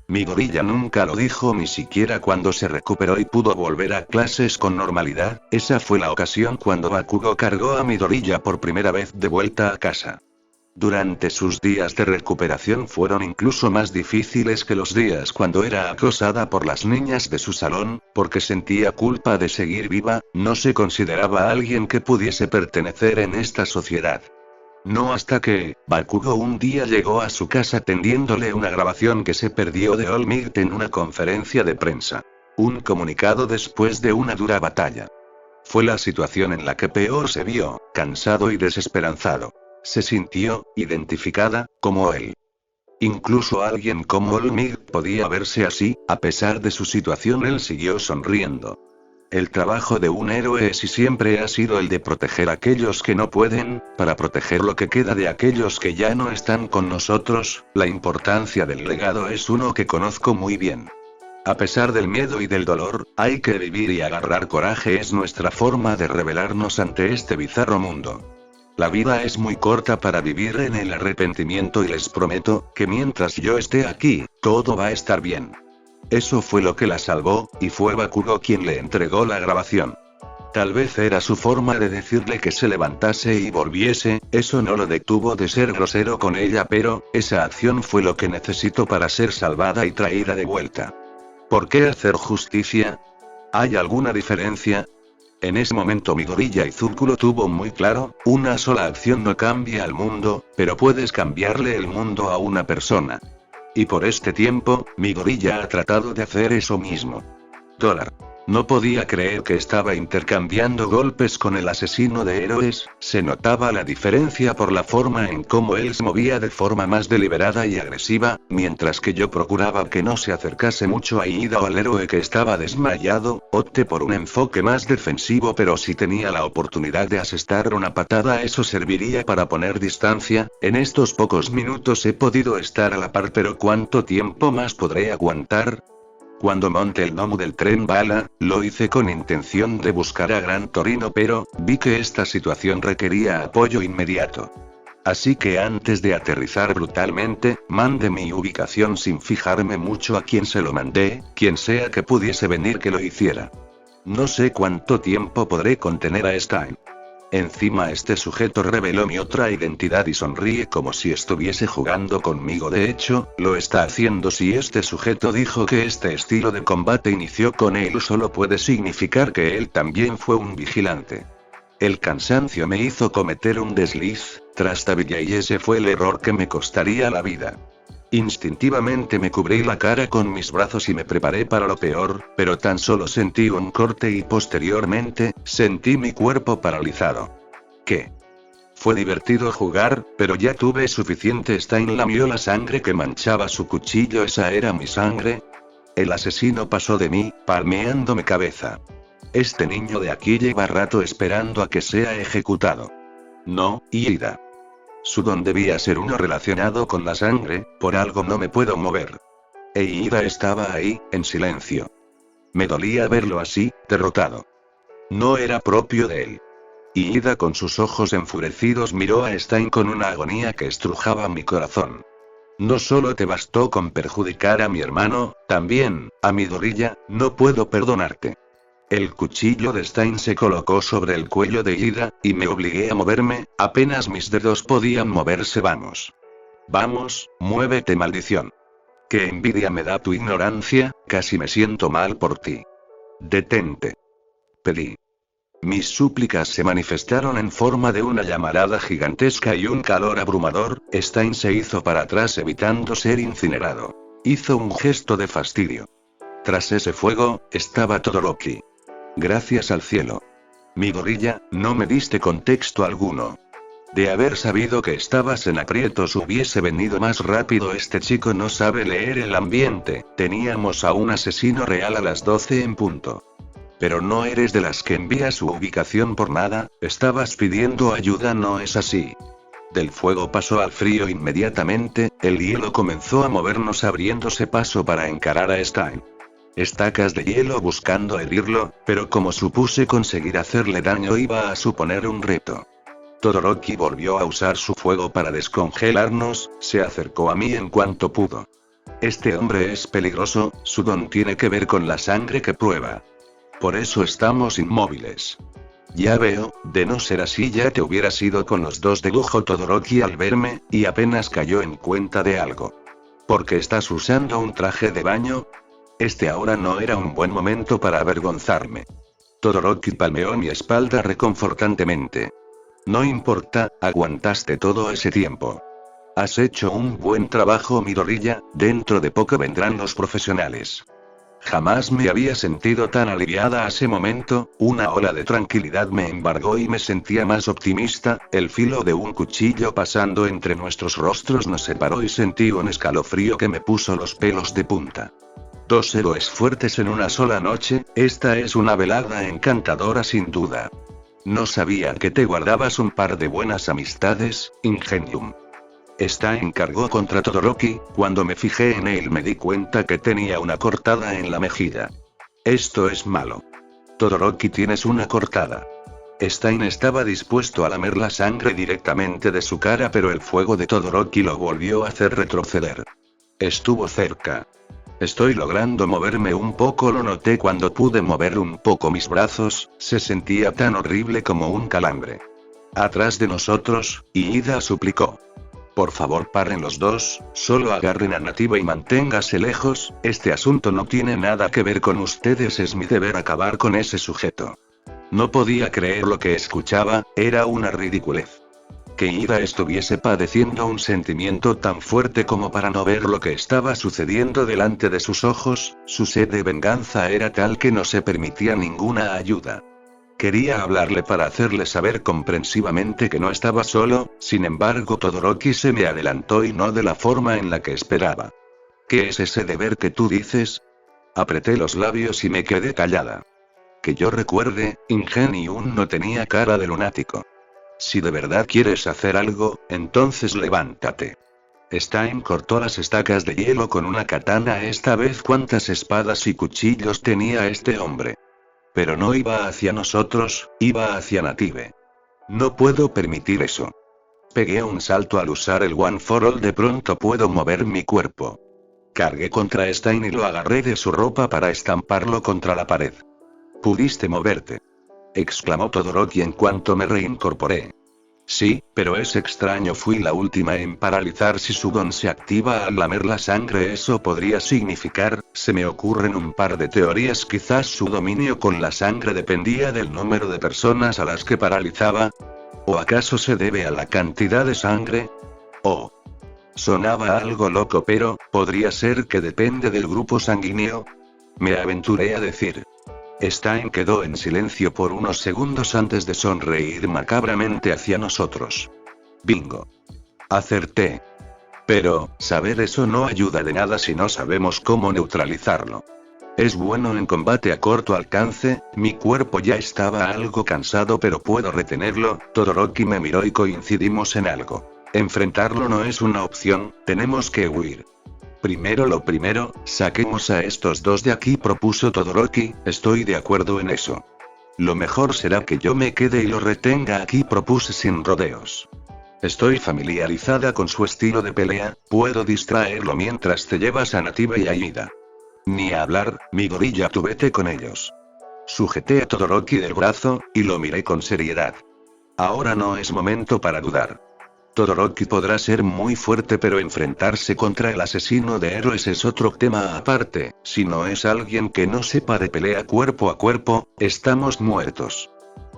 Mi gorilla nunca lo dijo ni siquiera cuando se recuperó y pudo volver a clases con normalidad, esa fue la ocasión cuando Bakugo cargó a mi gorilla por primera vez de vuelta a casa. Durante sus días de recuperación fueron incluso más difíciles que los días cuando era acosada por las niñas de su salón, porque sentía culpa de seguir viva, no se consideraba alguien que pudiese pertenecer en esta sociedad. No hasta que, Bakugo un día llegó a su casa tendiéndole una grabación que se perdió de All Might en una conferencia de prensa. Un comunicado después de una dura batalla. Fue la situación en la que peor se vio, cansado y desesperanzado. Se sintió, identificada, como él. Incluso alguien como All Might podía verse así, a pesar de su situación él siguió sonriendo. El trabajo de un héroe es y siempre ha sido el de proteger a aquellos que no pueden, para proteger lo que queda de aquellos que ya no están con nosotros, la importancia del legado es uno que conozco muy bien. A pesar del miedo y del dolor, hay que vivir y agarrar coraje es nuestra forma de rebelarnos ante este bizarro mundo. La vida es muy corta para vivir en el arrepentimiento y les prometo, que mientras yo esté aquí, todo va a estar bien. Eso fue lo que la salvó, y fue Bakugo quien le entregó la grabación. Tal vez era su forma de decirle que se levantase y volviese, eso no lo detuvo de ser grosero con ella pero, esa acción fue lo que necesitó para ser salvada y traída de vuelta. ¿Por qué hacer justicia? ¿Hay alguna diferencia? En ese momento mi gorilla Izuku lo tuvo muy claro, una sola acción no cambia al mundo, pero puedes cambiarle el mundo a una persona. Y por este tiempo, mi gorilla ha tratado de hacer eso mismo. $. No podía creer que estaba intercambiando golpes con el asesino de héroes, se notaba la diferencia por la forma en cómo él se movía de forma más deliberada y agresiva, mientras que yo procuraba que no se acercase mucho a Iida o al héroe que estaba desmayado, opté por un enfoque más defensivo pero si tenía la oportunidad de asestar una patada eso serviría para poner distancia, en estos pocos minutos he podido estar a la par pero ¿cuánto tiempo más podré aguantar? Cuando monté el gnomo del tren bala, lo hice con intención de buscar a Gran Torino pero, vi que esta situación requería apoyo inmediato. Así que antes de aterrizar brutalmente, mandé mi ubicación sin fijarme mucho a quién se lo mandé, quien sea que pudiese venir que lo hiciera. No sé cuánto tiempo podré contener a Stein. Encima este sujeto reveló mi otra identidad y sonríe como si estuviese jugando conmigo. De hecho, lo está haciendo. Si este sujeto dijo que este estilo de combate inició con él, solo puede significar que él también fue un vigilante. El cansancio me hizo cometer un desliz, trastabillé y ese fue el error que me costaría la vida. Instintivamente me cubrí la cara con mis brazos y me preparé para lo peor, pero tan solo sentí un corte y posteriormente, sentí mi cuerpo paralizado. ¿Qué? Fue divertido jugar, pero ya tuve suficiente. Stein lamió la sangre que manchaba su cuchillo. ¿Esa era mi sangre? El asesino pasó de mí, palmeando mi cabeza. Este niño de aquí lleva rato esperando a que sea ejecutado. No, Iida. Su don debía ser uno relacionado con la sangre, por algo no me puedo mover. Iida estaba ahí, en silencio. Me dolía verlo así, derrotado. No era propio de él. Iida con sus ojos enfurecidos miró a Stein con una agonía que estrujaba mi corazón. No solo te bastó con perjudicar a mi hermano, también, a mi gorilla, no puedo perdonarte. El cuchillo de Stein se colocó sobre el cuello de Iida, y me obligué a moverme, apenas mis dedos podían moverse. Vamos, muévete maldición. Qué envidia me da tu ignorancia, casi me siento mal por ti. Detente. Pedí. Mis súplicas se manifestaron en forma de una llamarada gigantesca y un calor abrumador. Stein se hizo para atrás evitando ser incinerado. Hizo un gesto de fastidio. Tras ese fuego, estaba Todoroki. Gracias al cielo. Mi gorilla, no me diste contexto alguno. De haber sabido que estabas en aprietos hubiese venido más rápido. Este chico no sabe leer el ambiente. Teníamos a un asesino real a las 12 en punto. Pero no eres de las que envía su ubicación por nada, estabas pidiendo ayuda, ¿no es así? Del fuego pasó al frío inmediatamente, el hielo comenzó a movernos abriéndose paso para encarar a Stein. Estacas de hielo buscando herirlo, pero como supuse conseguir hacerle daño iba a suponer un reto. Todoroki volvió a usar su fuego para descongelarnos, se acercó a mí en cuanto pudo. Este hombre es peligroso, su don tiene que ver con la sangre que prueba. Por eso estamos inmóviles. Ya veo, de no ser así ya te hubieras ido con los dos de lujo. Todoroki al verme, y apenas cayó en cuenta de algo. ¿Por qué estás usando un traje de baño? Este ahora no era un buen momento para avergonzarme. Todoroki palmeó mi espalda reconfortantemente. No importa, aguantaste todo ese tiempo. Has hecho un buen trabajo, mi gorilla, dentro de poco vendrán los profesionales. Jamás me había sentido tan aliviada a ese momento, una ola de tranquilidad me embargó y me sentía más optimista. El filo de un cuchillo pasando entre nuestros rostros nos separó y sentí un escalofrío que me puso los pelos de punta. Dos héroes fuertes en una sola noche, esta es una velada encantadora sin duda. No sabía que te guardabas un par de buenas amistades, Ingenium. Stein cargó contra Todoroki, cuando me fijé en él me di cuenta que tenía una cortada en la mejilla. Esto es malo. Todoroki, tienes una cortada. Stein estaba dispuesto a lamer la sangre directamente de su cara, pero el fuego de Todoroki lo volvió a hacer retroceder. Estuvo cerca. Estoy logrando moverme un poco, lo noté cuando pude mover un poco mis brazos, se sentía tan horrible como un calambre. Atrás de nosotros, Iida suplicó. Por favor, paren los dos, solo agarren a Nativa y manténgase lejos, este asunto no tiene nada que ver con ustedes, es mi deber acabar con ese sujeto. No podía creer lo que escuchaba, era una ridiculez. Que Iida estuviese padeciendo un sentimiento tan fuerte como para no ver lo que estaba sucediendo delante de sus ojos, su sed de venganza era tal que no se permitía ninguna ayuda. Quería hablarle para hacerle saber comprensivamente que no estaba solo, sin embargo Todoroki se me adelantó y no de la forma en la que esperaba. ¿Qué es ese deber que tú dices? Apreté los labios y me quedé callada. Que yo recuerde, Ingenium no tenía cara de lunático. Si de verdad quieres hacer algo, entonces levántate. Stein cortó las estacas de hielo con una katana. Esta vez, ¿cuántas espadas y cuchillos tenía este hombre? Pero no iba hacia nosotros, iba hacia Native. No puedo permitir eso. Pegué un salto al usar el One for All, de pronto puedo mover mi cuerpo. Cargué contra Stein y lo agarré de su ropa para estamparlo contra la pared. ¿Pudiste moverte?, exclamó Todoroki en cuanto me reincorporé. Sí, pero es extraño, fui la última en paralizar. Si su don se activa al lamer la sangre, eso podría significar, se me ocurren un par de teorías. Quizás su dominio con la sangre dependía del número de personas a las que paralizaba. ¿O acaso se debe a la cantidad de sangre? Oh. Sonaba algo loco, pero, ¿podría ser que depende del grupo sanguíneo? Me aventuré a decir. Stein quedó en silencio por unos segundos antes de sonreír macabramente hacia nosotros. Bingo. Acerté. Pero, saber eso no ayuda de nada si no sabemos cómo neutralizarlo. Es bueno en combate a corto alcance. Mi cuerpo ya estaba algo cansado, pero puedo retenerlo. Todoroki me miró y coincidimos en algo. Enfrentarlo no es una opción, tenemos que huir. Primero lo primero, saquemos a estos dos de aquí, propuso Todoroki. Estoy de acuerdo en eso. Lo mejor será que yo me quede y lo retenga aquí, propuse sin rodeos. Estoy familiarizada con su estilo de pelea, puedo distraerlo mientras te llevas a Nativa y a Iida. Ni hablar, mi gorilla, tú vete con ellos. Sujeté a Todoroki del brazo, y lo miré con seriedad. Ahora no es momento para dudar. Todoroki podrá ser muy fuerte, pero enfrentarse contra el asesino de héroes es otro tema aparte. Si no es alguien que no sepa de pelea cuerpo a cuerpo, estamos muertos.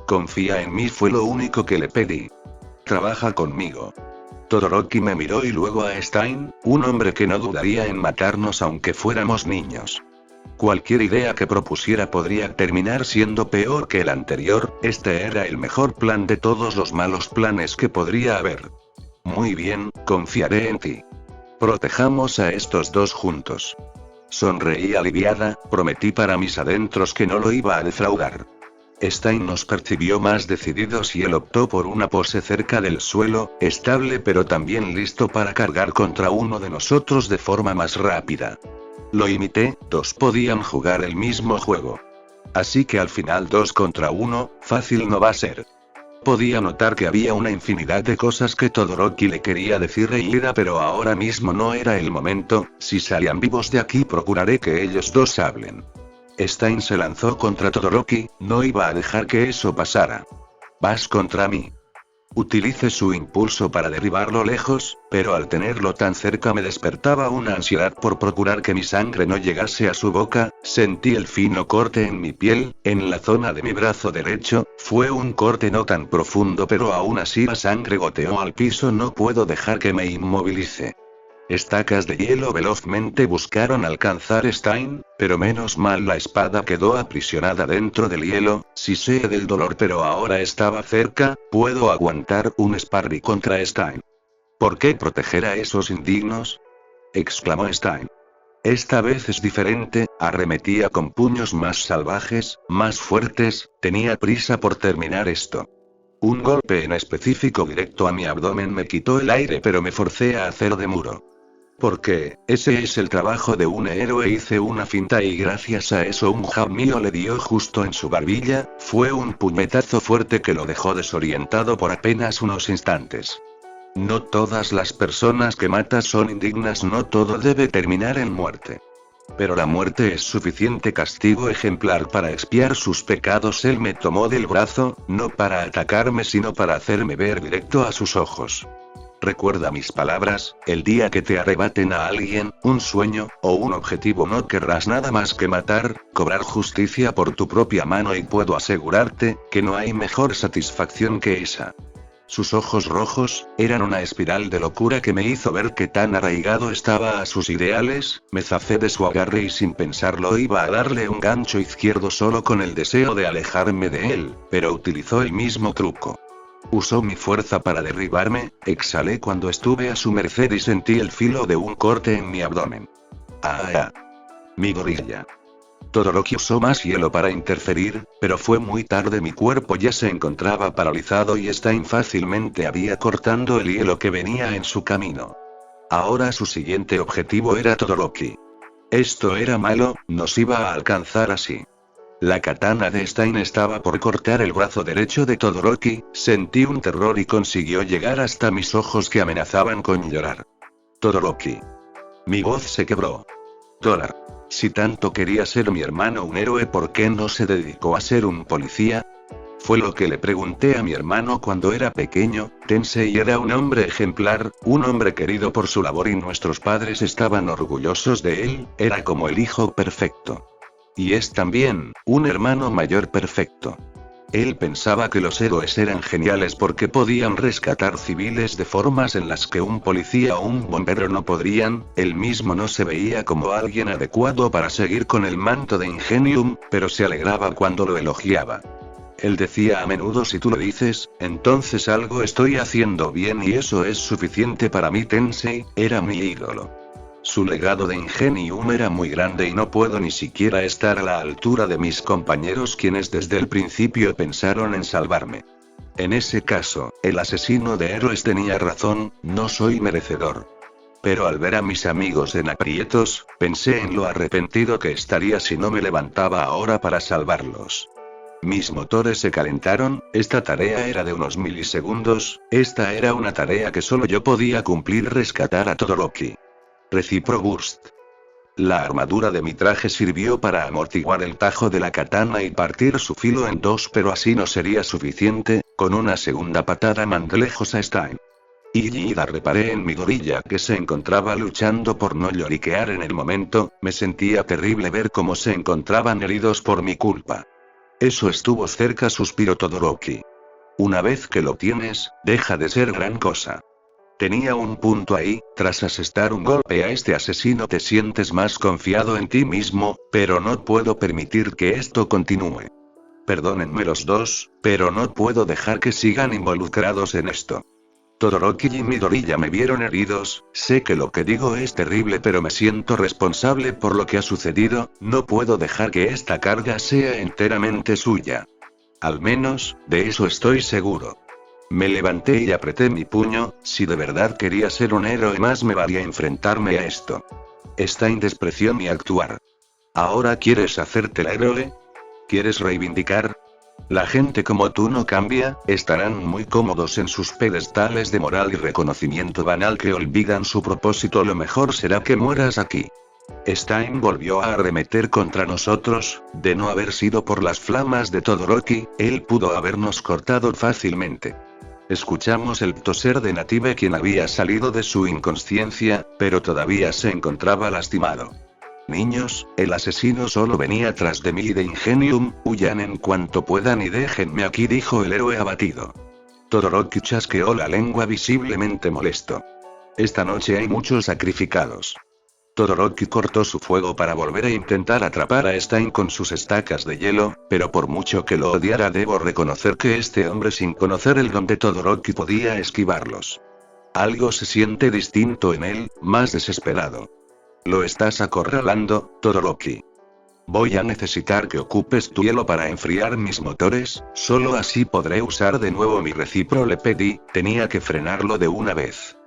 Confía en mí fue lo único que le pedí. Trabaja conmigo. Todoroki me miró y luego a Stein, un hombre que no dudaría en matarnos aunque fuéramos niños. Cualquier idea que propusiera podría terminar siendo peor que el anterior, este era el mejor plan de todos los malos planes que podría haber. Muy bien, confiaré en ti. Protejamos a estos dos juntos. Sonreí aliviada, prometí para mis adentros que no lo iba a defraudar. Stein nos percibió más decididos y él optó por una pose cerca del suelo, estable pero también listo para cargar contra uno de nosotros de forma más rápida. Lo imité, dos podían jugar el mismo juego. Así que al final 2 contra 1, fácil no va a ser. Podía notar que había una infinidad de cosas que Todoroki le quería decir e ira, pero ahora mismo no era el momento. Si salían vivos de aquí procuraré que ellos dos hablen. Stein se lanzó contra Todoroki, no iba a dejar que eso pasara. Vas contra mí. Utilicé su impulso para derribarlo lejos, pero al tenerlo tan cerca me despertaba una ansiedad por procurar que mi sangre no llegase a su boca. Sentí el fino corte en mi piel, en la zona de mi brazo derecho. Fue un corte no tan profundo, pero aún así la sangre goteó al piso. No puedo dejar que me inmovilice. Estacas de hielo velozmente buscaron alcanzar a Stein, pero menos mal la espada quedó aprisionada dentro del hielo. Sí sé del dolor, pero ahora estaba cerca, puedo aguantar un sparring contra Stein. ¿Por qué proteger a esos indignos?, exclamó Stein. Esta vez es diferente, arremetía con puños más salvajes, más fuertes, tenía prisa por terminar esto. Un golpe en específico directo a mi abdomen me quitó el aire, pero me forcé a hacer de muro. Porque, ese es el trabajo de un héroe. Hice una finta y gracias a eso un jab mío le dio justo en su barbilla. Fue un puñetazo fuerte que lo dejó desorientado por apenas unos instantes. No todas las personas que matas son indignas, no todo debe terminar en muerte. Pero la muerte es suficiente castigo ejemplar para expiar sus pecados. Él me tomó del brazo, no para atacarme sino para hacerme ver directo a sus ojos. Recuerda mis palabras, el día que te arrebaten a alguien, un sueño, o un objetivo, no querrás nada más que matar, cobrar justicia por tu propia mano, y puedo asegurarte, que no hay mejor satisfacción que esa. Sus ojos rojos, eran una espiral de locura que me hizo ver que tan arraigado estaba a sus ideales. Me zafé de su agarre y sin pensarlo iba a darle un gancho izquierdo solo con el deseo de alejarme de él, pero utilizó el mismo truco. Usó mi fuerza para derribarme, exhalé cuando estuve a su merced y sentí el filo de un corte en mi abdomen. ¡Ah! Mi gorilla. Todoroki usó más hielo para interferir, pero fue muy tarde. Mi cuerpo ya se encontraba paralizado y Stein fácilmente había cortado el hielo que venía en su camino. Ahora su siguiente objetivo era Todoroki. Esto era malo, nos iba a alcanzar así. La katana de Stein estaba por cortar el brazo derecho de Todoroki. Sentí un terror y consiguió llegar hasta mis ojos que amenazaban con llorar. Todoroki. Mi voz se quebró. Dólar. Si tanto quería ser mi hermano un héroe, ¿por qué no se dedicó a ser un policía? Fue lo que le pregunté a mi hermano cuando era pequeño. Tensei era un hombre ejemplar, un hombre querido por su labor y nuestros padres estaban orgullosos de él, era como el hijo perfecto. Y es también, un hermano mayor perfecto. Él pensaba que los héroes eran geniales porque podían rescatar civiles de formas en las que un policía o un bombero no podrían. Él mismo no se veía como alguien adecuado para seguir con el manto de Ingenium, pero se alegraba cuando lo elogiaba. Él decía a menudo: si tú lo dices, entonces algo estoy haciendo bien y eso es suficiente para mí. Tensei era mi ídolo. Su legado de Ingenium era muy grande y no puedo ni siquiera estar a la altura de mis compañeros quienes desde el principio pensaron en salvarme. En ese caso, el asesino de héroes tenía razón, no soy merecedor. Pero al ver a mis amigos en aprietos, pensé en lo arrepentido que estaría si no me levantaba ahora para salvarlos. Mis motores se calentaron, esta tarea era de unos milisegundos, esta era una tarea que solo yo podía cumplir: rescatar a Todoroki. Recipro Burst. La armadura de mi traje sirvió para amortiguar el tajo de la katana y partir su filo en dos, pero así no sería suficiente. Con una segunda patada mandé lejos a Stein. Y la reparé en mi gorilla que se encontraba luchando por no lloriquear en el momento. Me sentía terrible ver cómo se encontraban heridos por mi culpa. Eso estuvo cerca, suspiró Todoroki. Una vez que lo tienes, deja de ser gran cosa. Tenía un punto ahí, tras asestar un golpe a este asesino te sientes más confiado en ti mismo, pero no puedo permitir que esto continúe. Perdónenme los dos, pero no puedo dejar que sigan involucrados en esto. Todoroki y Midoriya me vieron heridos, sé que lo que digo es terrible pero me siento responsable por lo que ha sucedido, no puedo dejar que esta carga sea enteramente suya. Al menos, de eso estoy seguro. Me levanté y apreté mi puño, si de verdad quería ser un héroe más me valía enfrentarme a esto. Stein despreció mi actuar. ¿Ahora quieres hacerte el héroe? ¿Quieres reivindicar? La gente como tú no cambia, estarán muy cómodos en sus pedestales de moral y reconocimiento banal que olvidan su propósito, lo mejor será que mueras aquí. Stein volvió a arremeter contra nosotros, de no haber sido por las flamas de Todoroki, él pudo habernos cortado fácilmente. Escuchamos el toser de Native, quien había salido de su inconsciencia, pero todavía se encontraba lastimado. Niños, el asesino solo venía tras de mí y de Ingenium, huyan en cuanto puedan y déjenme aquí, dijo el héroe abatido. Todoroki chasqueó la lengua visiblemente molesto. Esta noche hay muchos sacrificados. Todoroki cortó su fuego para volver a intentar atrapar a Stein con sus estacas de hielo, pero por mucho que lo odiara debo reconocer que este hombre sin conocer el don de Todoroki podía esquivarlos. Algo se siente distinto en él, más desesperado. Lo estás acorralando, Todoroki. Voy a necesitar que ocupes tu hielo para enfriar mis motores, solo así podré usar de nuevo mi recipro, le pedí, tenía que frenarlo de una vez.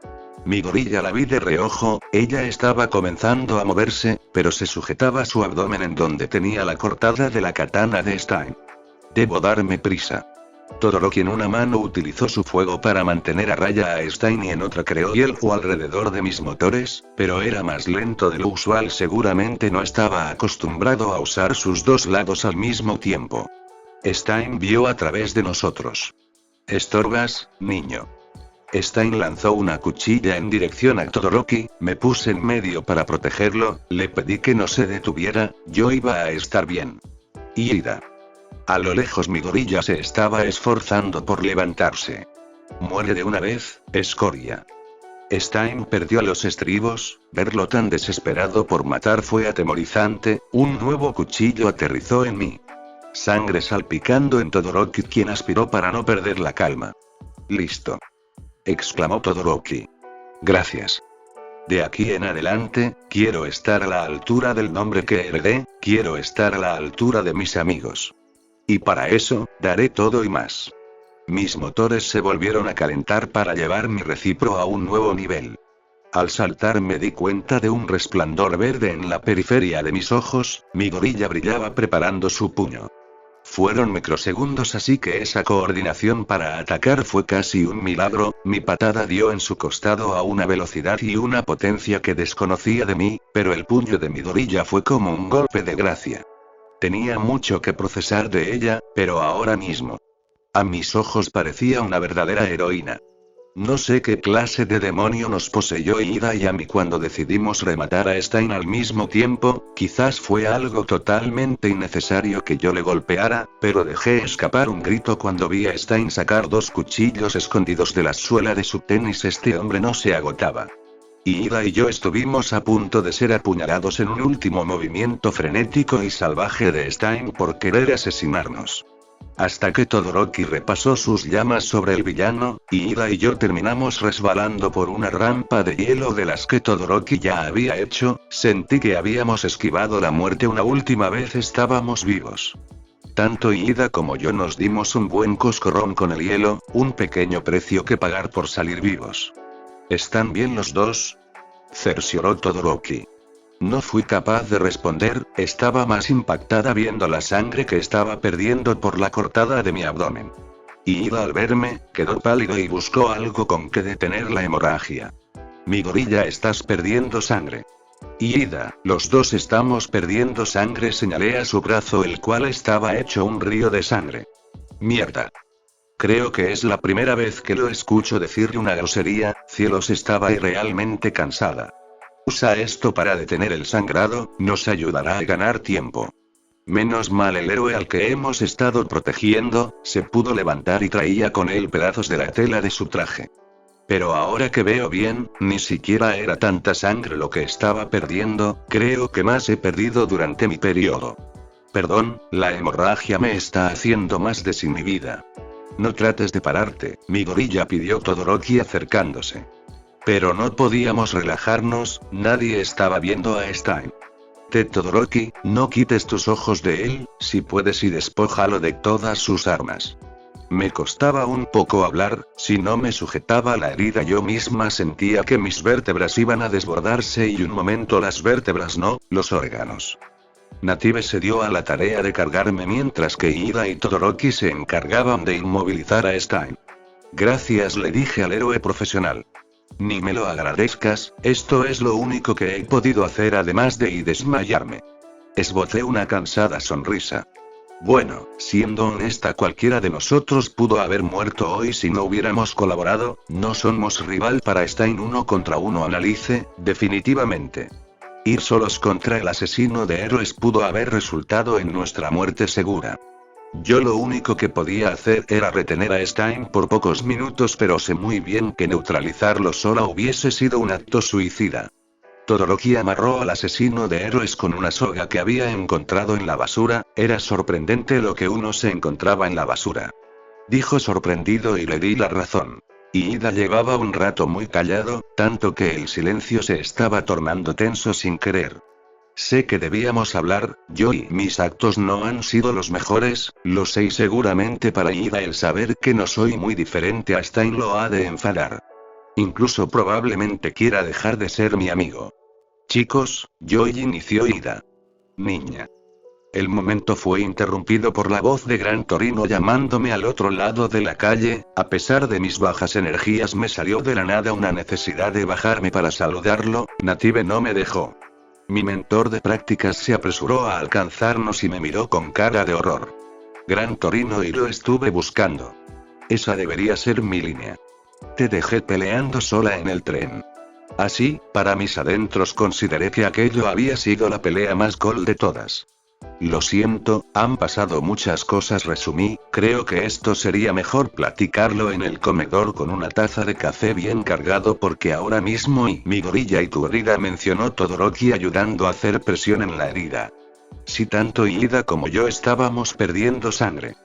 Midoriya la vi de reojo, ella estaba comenzando a moverse, pero se sujetaba su abdomen en donde tenía la cortada de la katana de Stein. Debo darme prisa. Todoroki en una mano utilizó su fuego para mantener a raya a Stein y en otra creó hielo alrededor de mis motores, pero era más lento de lo usual, seguramente no estaba acostumbrado a usar sus dos lados al mismo tiempo. Stein vio a través de nosotros. Estorbas, niño. Stein lanzó una cuchilla en dirección a Todoroki, me puse en medio para protegerlo, le pedí que no se detuviera, yo iba a estar bien. Ida. A lo lejos Midoriya se estaba esforzando por levantarse. Muere de una vez, escoria. Stein perdió los estribos, verlo tan desesperado por matar fue atemorizante, un nuevo cuchillo aterrizó en mí. Sangre salpicando en Todoroki, quien aspiró para no perder la calma. Listo. Exclamó Todoroki. Gracias. De aquí en adelante, quiero estar a la altura del nombre que heredé, quiero estar a la altura de mis amigos. Y para eso, daré todo y más. Mis motores se volvieron a calentar para llevar mi recipro a un nuevo nivel. Al saltar me di cuenta de un resplandor verde en la periferia de mis ojos, Midoriya brillaba preparando su puño. Fueron microsegundos, así que esa coordinación para atacar fue casi un milagro, mi patada dio en su costado a una velocidad y una potencia que desconocía de mí, pero el puño de Midoriya fue como un golpe de gracia. Tenía mucho que procesar de ella, pero ahora mismo. A mis ojos parecía una verdadera heroína. No sé qué clase de demonio nos poseyó Ida y a mí cuando decidimos rematar a Stein al mismo tiempo, quizás fue algo totalmente innecesario que yo le golpeara, pero dejé escapar un grito cuando vi a Stein sacar dos cuchillos escondidos de la suela de su tenis. Este hombre no se agotaba. Ida y yo estuvimos a punto de ser apuñalados en un último movimiento frenético y salvaje de Stein por querer asesinarnos. Hasta que Todoroki repasó sus llamas sobre el villano, y Ida y yo terminamos resbalando por una rampa de hielo de las que Todoroki ya había hecho, sentí que habíamos esquivado la muerte una última vez, estábamos vivos. Tanto Ida como yo nos dimos un buen coscorrón con el hielo, un pequeño precio que pagar por salir vivos. ¿Están bien los dos?, cercioró Todoroki. No fui capaz de responder, estaba más impactada viendo la sangre que estaba perdiendo por la cortada de mi abdomen. Ida al verme, quedó pálido y buscó algo con que detener la hemorragia. Midoriya, estás perdiendo sangre. Ida, los dos estamos perdiendo sangre, señalé a su brazo, el cual estaba hecho un río de sangre. Mierda. Creo que es la primera vez que lo escucho decirle una grosería, cielos, estaba irrealmente cansada. Usa esto para detener el sangrado, nos ayudará a ganar tiempo. Menos mal el héroe al que hemos estado protegiendo, se pudo levantar y traía con él pedazos de la tela de su traje. Pero ahora que veo bien, ni siquiera era tanta sangre lo que estaba perdiendo, creo que más he perdido durante mi periodo. Perdón, la hemorragia me está haciendo más desinhibida. No trates de pararte, mi gorilla, pidió Todoroki acercándose. Pero no podíamos relajarnos, nadie estaba viendo a Stein. Todoroki, no quites tus ojos de él, si puedes, y despójalo de todas sus armas. Me costaba un poco hablar, si no me sujetaba la herida yo misma sentía que mis vértebras iban a desbordarse y un momento las vértebras no, los órganos. Native se dio a la tarea de cargarme mientras que Ida y Todoroki se encargaban de inmovilizar a Stein. Gracias, le dije al héroe profesional. Ni me lo agradezcas, esto es lo único que he podido hacer además de desmayarme. Esbocé una cansada sonrisa. Bueno, siendo honesta, cualquiera de nosotros pudo haber muerto hoy si no hubiéramos colaborado, no somos rival para Stein 1 contra 1, analice, definitivamente. Ir solos contra el asesino de héroes pudo haber resultado en nuestra muerte segura. Yo lo único que podía hacer era retener a Stein por pocos minutos, pero sé muy bien que neutralizarlo sola hubiese sido un acto suicida. Todoroki amarró al asesino de héroes con una soga que había encontrado en la basura, era sorprendente lo que uno se encontraba en la basura. Dijo sorprendido y le di la razón. Ida llevaba un rato muy callado, tanto que el silencio se estaba tornando tenso sin querer. Sé que debíamos hablar, yo y mis actos no han sido los mejores, lo sé, y seguramente para Ida el saber que no soy muy diferente a Stein lo ha de enfadar. Incluso probablemente quiera dejar de ser mi amigo. Chicos, inició Ida. Niña. El momento fue interrumpido por la voz de Gran Torino llamándome al otro lado de la calle. A pesar de mis bajas energías me salió de la nada una necesidad de bajarme para saludarlo. Native no me dejó. Mi mentor de prácticas se apresuró a alcanzarnos y me miró con cara de horror. Gran Torino, y lo estuve buscando. Esa debería ser mi línea. Te dejé peleando sola en el tren. Así, para mis adentros consideré que aquello había sido la pelea más cool de todas. Lo siento, han pasado muchas cosas, resumí, creo que esto sería mejor platicarlo en el comedor con una taza de café bien cargado porque ahora mismo mi gorilla y tu herida, mencionó Todoroki ayudando a hacer presión en la herida. Si tanto Ida como yo estábamos perdiendo sangre.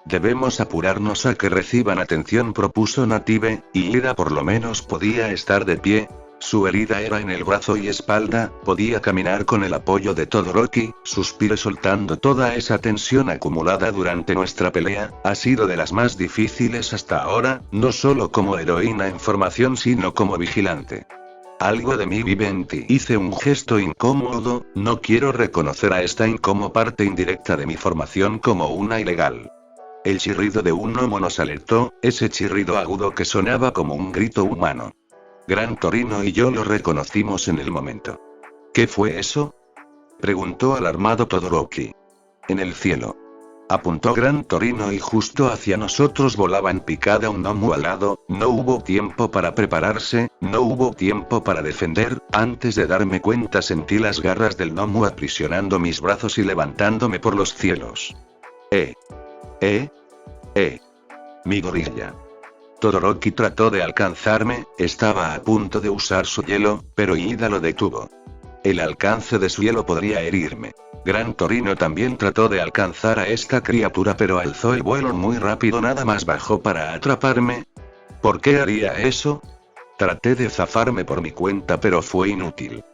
Debemos apurarnos a que reciban atención, propuso Native, y Ida por lo menos podía estar de pie. Su herida era en el brazo y espalda, podía caminar con el apoyo de Todoroki, suspiré soltando toda esa tensión acumulada durante nuestra pelea, ha sido de las más difíciles hasta ahora, no solo como heroína en formación sino como vigilante. Algo de mí vive en ti. Hice un gesto incómodo, no quiero reconocer a Stein como parte indirecta de mi formación como una ilegal. El chirrido de un gnomo nos alertó, ese chirrido agudo que sonaba como un grito humano. Gran Torino y yo lo reconocimos en el momento. ¿Qué fue eso?, preguntó alarmado Todoroki. En el cielo. Apuntó Gran Torino y justo hacia nosotros volaba en picada un gnomo alado. No hubo tiempo para prepararse, no hubo tiempo para defender, antes de darme cuenta sentí las garras del gnomo aprisionando mis brazos y levantándome por los cielos. Mi gorilla. Todoroki trató de alcanzarme, estaba a punto de usar su hielo, pero Ida lo detuvo. El alcance de su hielo podría herirme. Gran Torino también trató de alcanzar a esta criatura pero alzó el vuelo muy rápido, nada más bajó para atraparme. ¿Por qué haría eso? Traté de zafarme por mi cuenta pero fue inútil.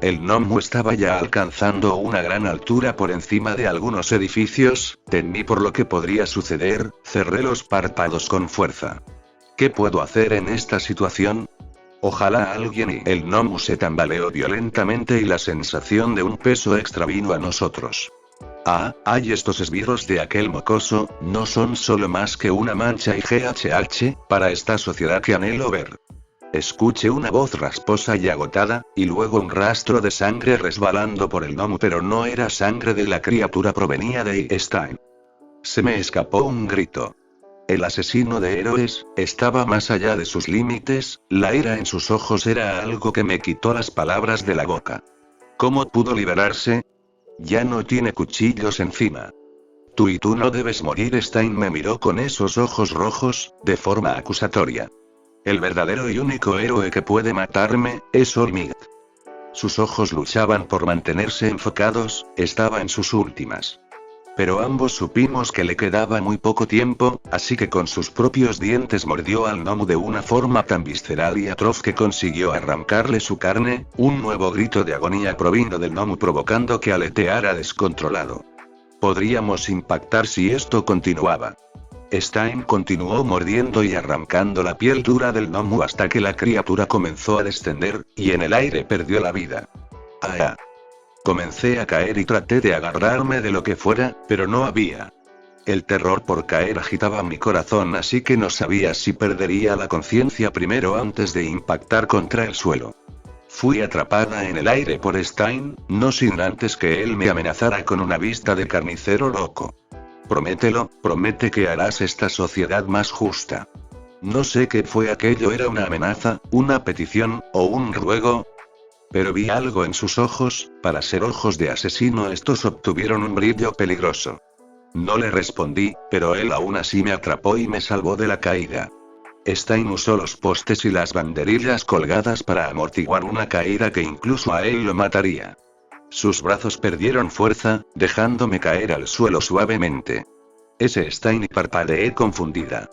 El gnomo estaba ya alcanzando una gran altura por encima de algunos edificios, temí por lo que podría suceder, cerré los párpados con fuerza. ¿Qué puedo hacer en esta situación? Ojalá alguien. Y el gnomo se tambaleó violentamente y la sensación de un peso extra vino a nosotros. Hay estos esbirros de aquel mocoso, no son solo más que una mancha y GHH, para esta sociedad que anhelo ver. Escuché una voz rasposa y agotada, y luego un rastro de sangre resbalando por el gnomo, pero no era sangre de la criatura, provenía de Stein. Se me escapó un grito. El asesino de héroes estaba más allá de sus límites, la ira en sus ojos era algo que me quitó las palabras de la boca. ¿Cómo pudo liberarse? Ya no tiene cuchillos encima. Tú no debes morir. Stein me miró con esos ojos rojos, de forma acusatoria. El verdadero y único héroe que puede matarme, es Olmigt. Sus ojos luchaban por mantenerse enfocados, estaba en sus últimas. Pero ambos supimos que le quedaba muy poco tiempo, así que con sus propios dientes mordió al gnomo de una forma tan visceral y atroz que consiguió arrancarle su carne. Un nuevo grito de agonía provino del gnomo provocando que aleteara descontrolado. Podríamos impactar si esto continuaba. Stein continuó mordiendo y arrancando la piel dura del gnomo hasta que la criatura comenzó a descender, y en el aire perdió la vida. ¡Ah! Comencé a caer y traté de agarrarme de lo que fuera, pero no había. El terror por caer agitaba mi corazón, así que no sabía si perdería la conciencia primero antes de impactar contra el suelo. Fui atrapada en el aire por Stein, no sin antes que él me amenazara con una vista de carnicero loco. Promételo, promete que harás esta sociedad más justa. No sé qué fue aquello, era una amenaza, una petición, o un ruego. Pero vi algo en sus ojos, para ser ojos de asesino estos obtuvieron un brillo peligroso. No le respondí, pero él aún así me atrapó y me salvó de la caída. Stein usó los postes y las banderillas colgadas para amortiguar una caída que incluso a él lo mataría. Sus brazos perdieron fuerza, dejándome caer al suelo suavemente. Ese Stein, y parpadeé confundida.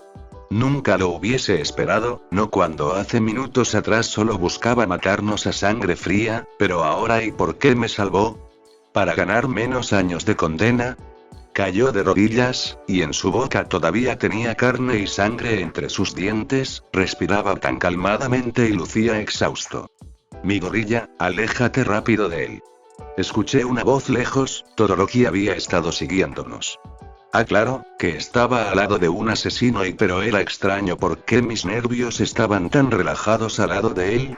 Nunca lo hubiese esperado, no cuando hace minutos atrás solo buscaba matarnos a sangre fría, pero ahora ¿y por qué me salvó? ¿Para ganar menos años de condena? Cayó de rodillas, y en su boca todavía tenía carne y sangre entre sus dientes, respiraba tan calmadamente y lucía exhausto. Mi gorilla, aléjate rápido de él. Escuché una voz lejos, Todoroki había estado siguiéndonos. Ah, claro, que estaba al lado de un asesino pero era extraño porque mis nervios estaban tan relajados al lado de él.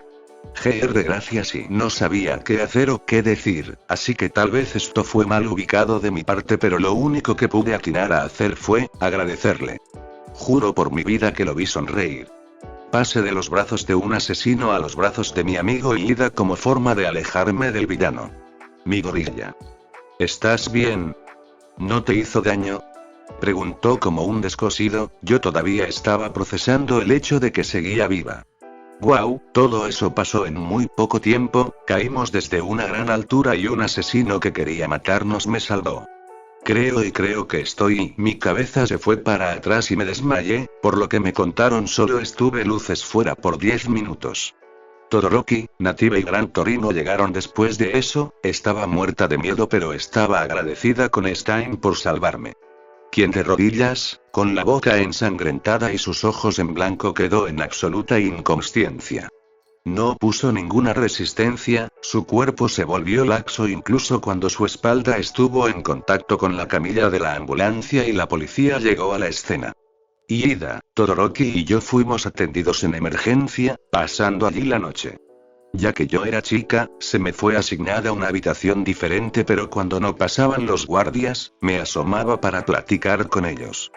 Gracias, y no sabía qué hacer o qué decir, así que tal vez esto fue mal ubicado de mi parte, pero lo único que pude atinar a hacer fue agradecerle. Juro por mi vida que lo vi sonreír. Pasé de los brazos de un asesino a los brazos de mi amigo Ida como forma de alejarme del villano. Mi gorilla. ¿Estás bien? ¿No te hizo daño? Preguntó como un descosido. Yo todavía estaba procesando el hecho de que seguía viva. Guau, todo eso pasó en muy poco tiempo, caímos desde una gran altura y un asesino que quería matarnos me salvó. Creo que estoy. Mi cabeza se fue para atrás y me desmayé, por lo que me contaron solo estuve luces fuera por 10 minutos. Todoroki, Native y Gran Torino llegaron después de eso. Estaba muerta de miedo pero estaba agradecida con Stein por salvarme. Quien de rodillas, con la boca ensangrentada y sus ojos en blanco, quedó en absoluta inconsciencia. No puso ninguna resistencia, su cuerpo se volvió laxo incluso cuando su espalda estuvo en contacto con la camilla de la ambulancia y la policía llegó a la escena. Ida, Todoroki y yo fuimos atendidos en emergencia, pasando allí la noche. Ya que yo era chica, se me fue asignada una habitación diferente, pero cuando no pasaban los guardias, me asomaba para platicar con ellos.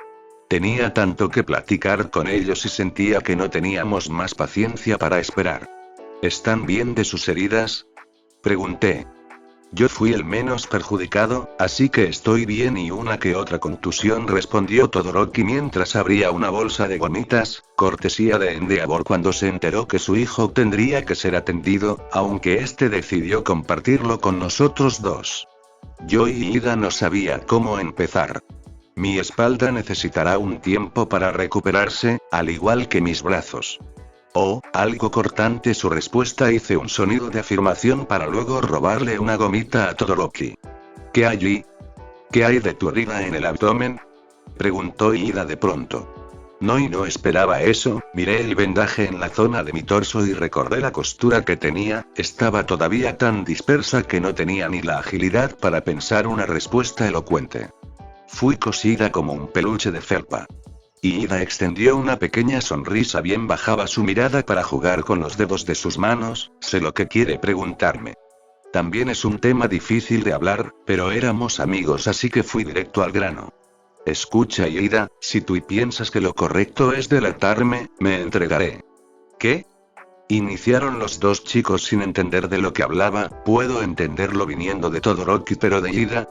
Tenía tanto que platicar con ellos y sentía que no teníamos más paciencia para esperar. ¿Están bien de sus heridas? Pregunté. Yo fui el menos perjudicado, así que estoy bien y una que otra contusión, respondió Todoroki mientras abría una bolsa de gomitas, cortesía de Endeavor cuando se enteró que su hijo tendría que ser atendido, aunque este decidió compartirlo con nosotros dos. Yo y Ida no sabía cómo empezar. Mi espalda necesitará un tiempo para recuperarse, al igual que mis brazos. Oh, algo cortante su respuesta. Hice un sonido de afirmación para luego robarle una gomita a Todoroki. ¿Qué hay allí? ¿Qué hay de tu herida en el abdomen? Preguntó Ida de pronto. No esperaba eso. Miré el vendaje en la zona de mi torso y recordé la costura que tenía. Estaba todavía tan dispersa que no tenía ni la agilidad para pensar una respuesta elocuente. Fui cosida como un peluche de felpa. Ida extendió una pequeña sonrisa, bien bajaba su mirada para jugar con los dedos de sus manos. Sé lo que quiere preguntarme. También es un tema difícil de hablar, pero éramos amigos así que fui directo al grano. Escucha Ida, si tú piensas que lo correcto es delatarme, me entregaré. ¿Qué? Iniciaron los dos chicos sin entender de lo que hablaba. Puedo entenderlo viniendo de Todoroki, pero de Ida.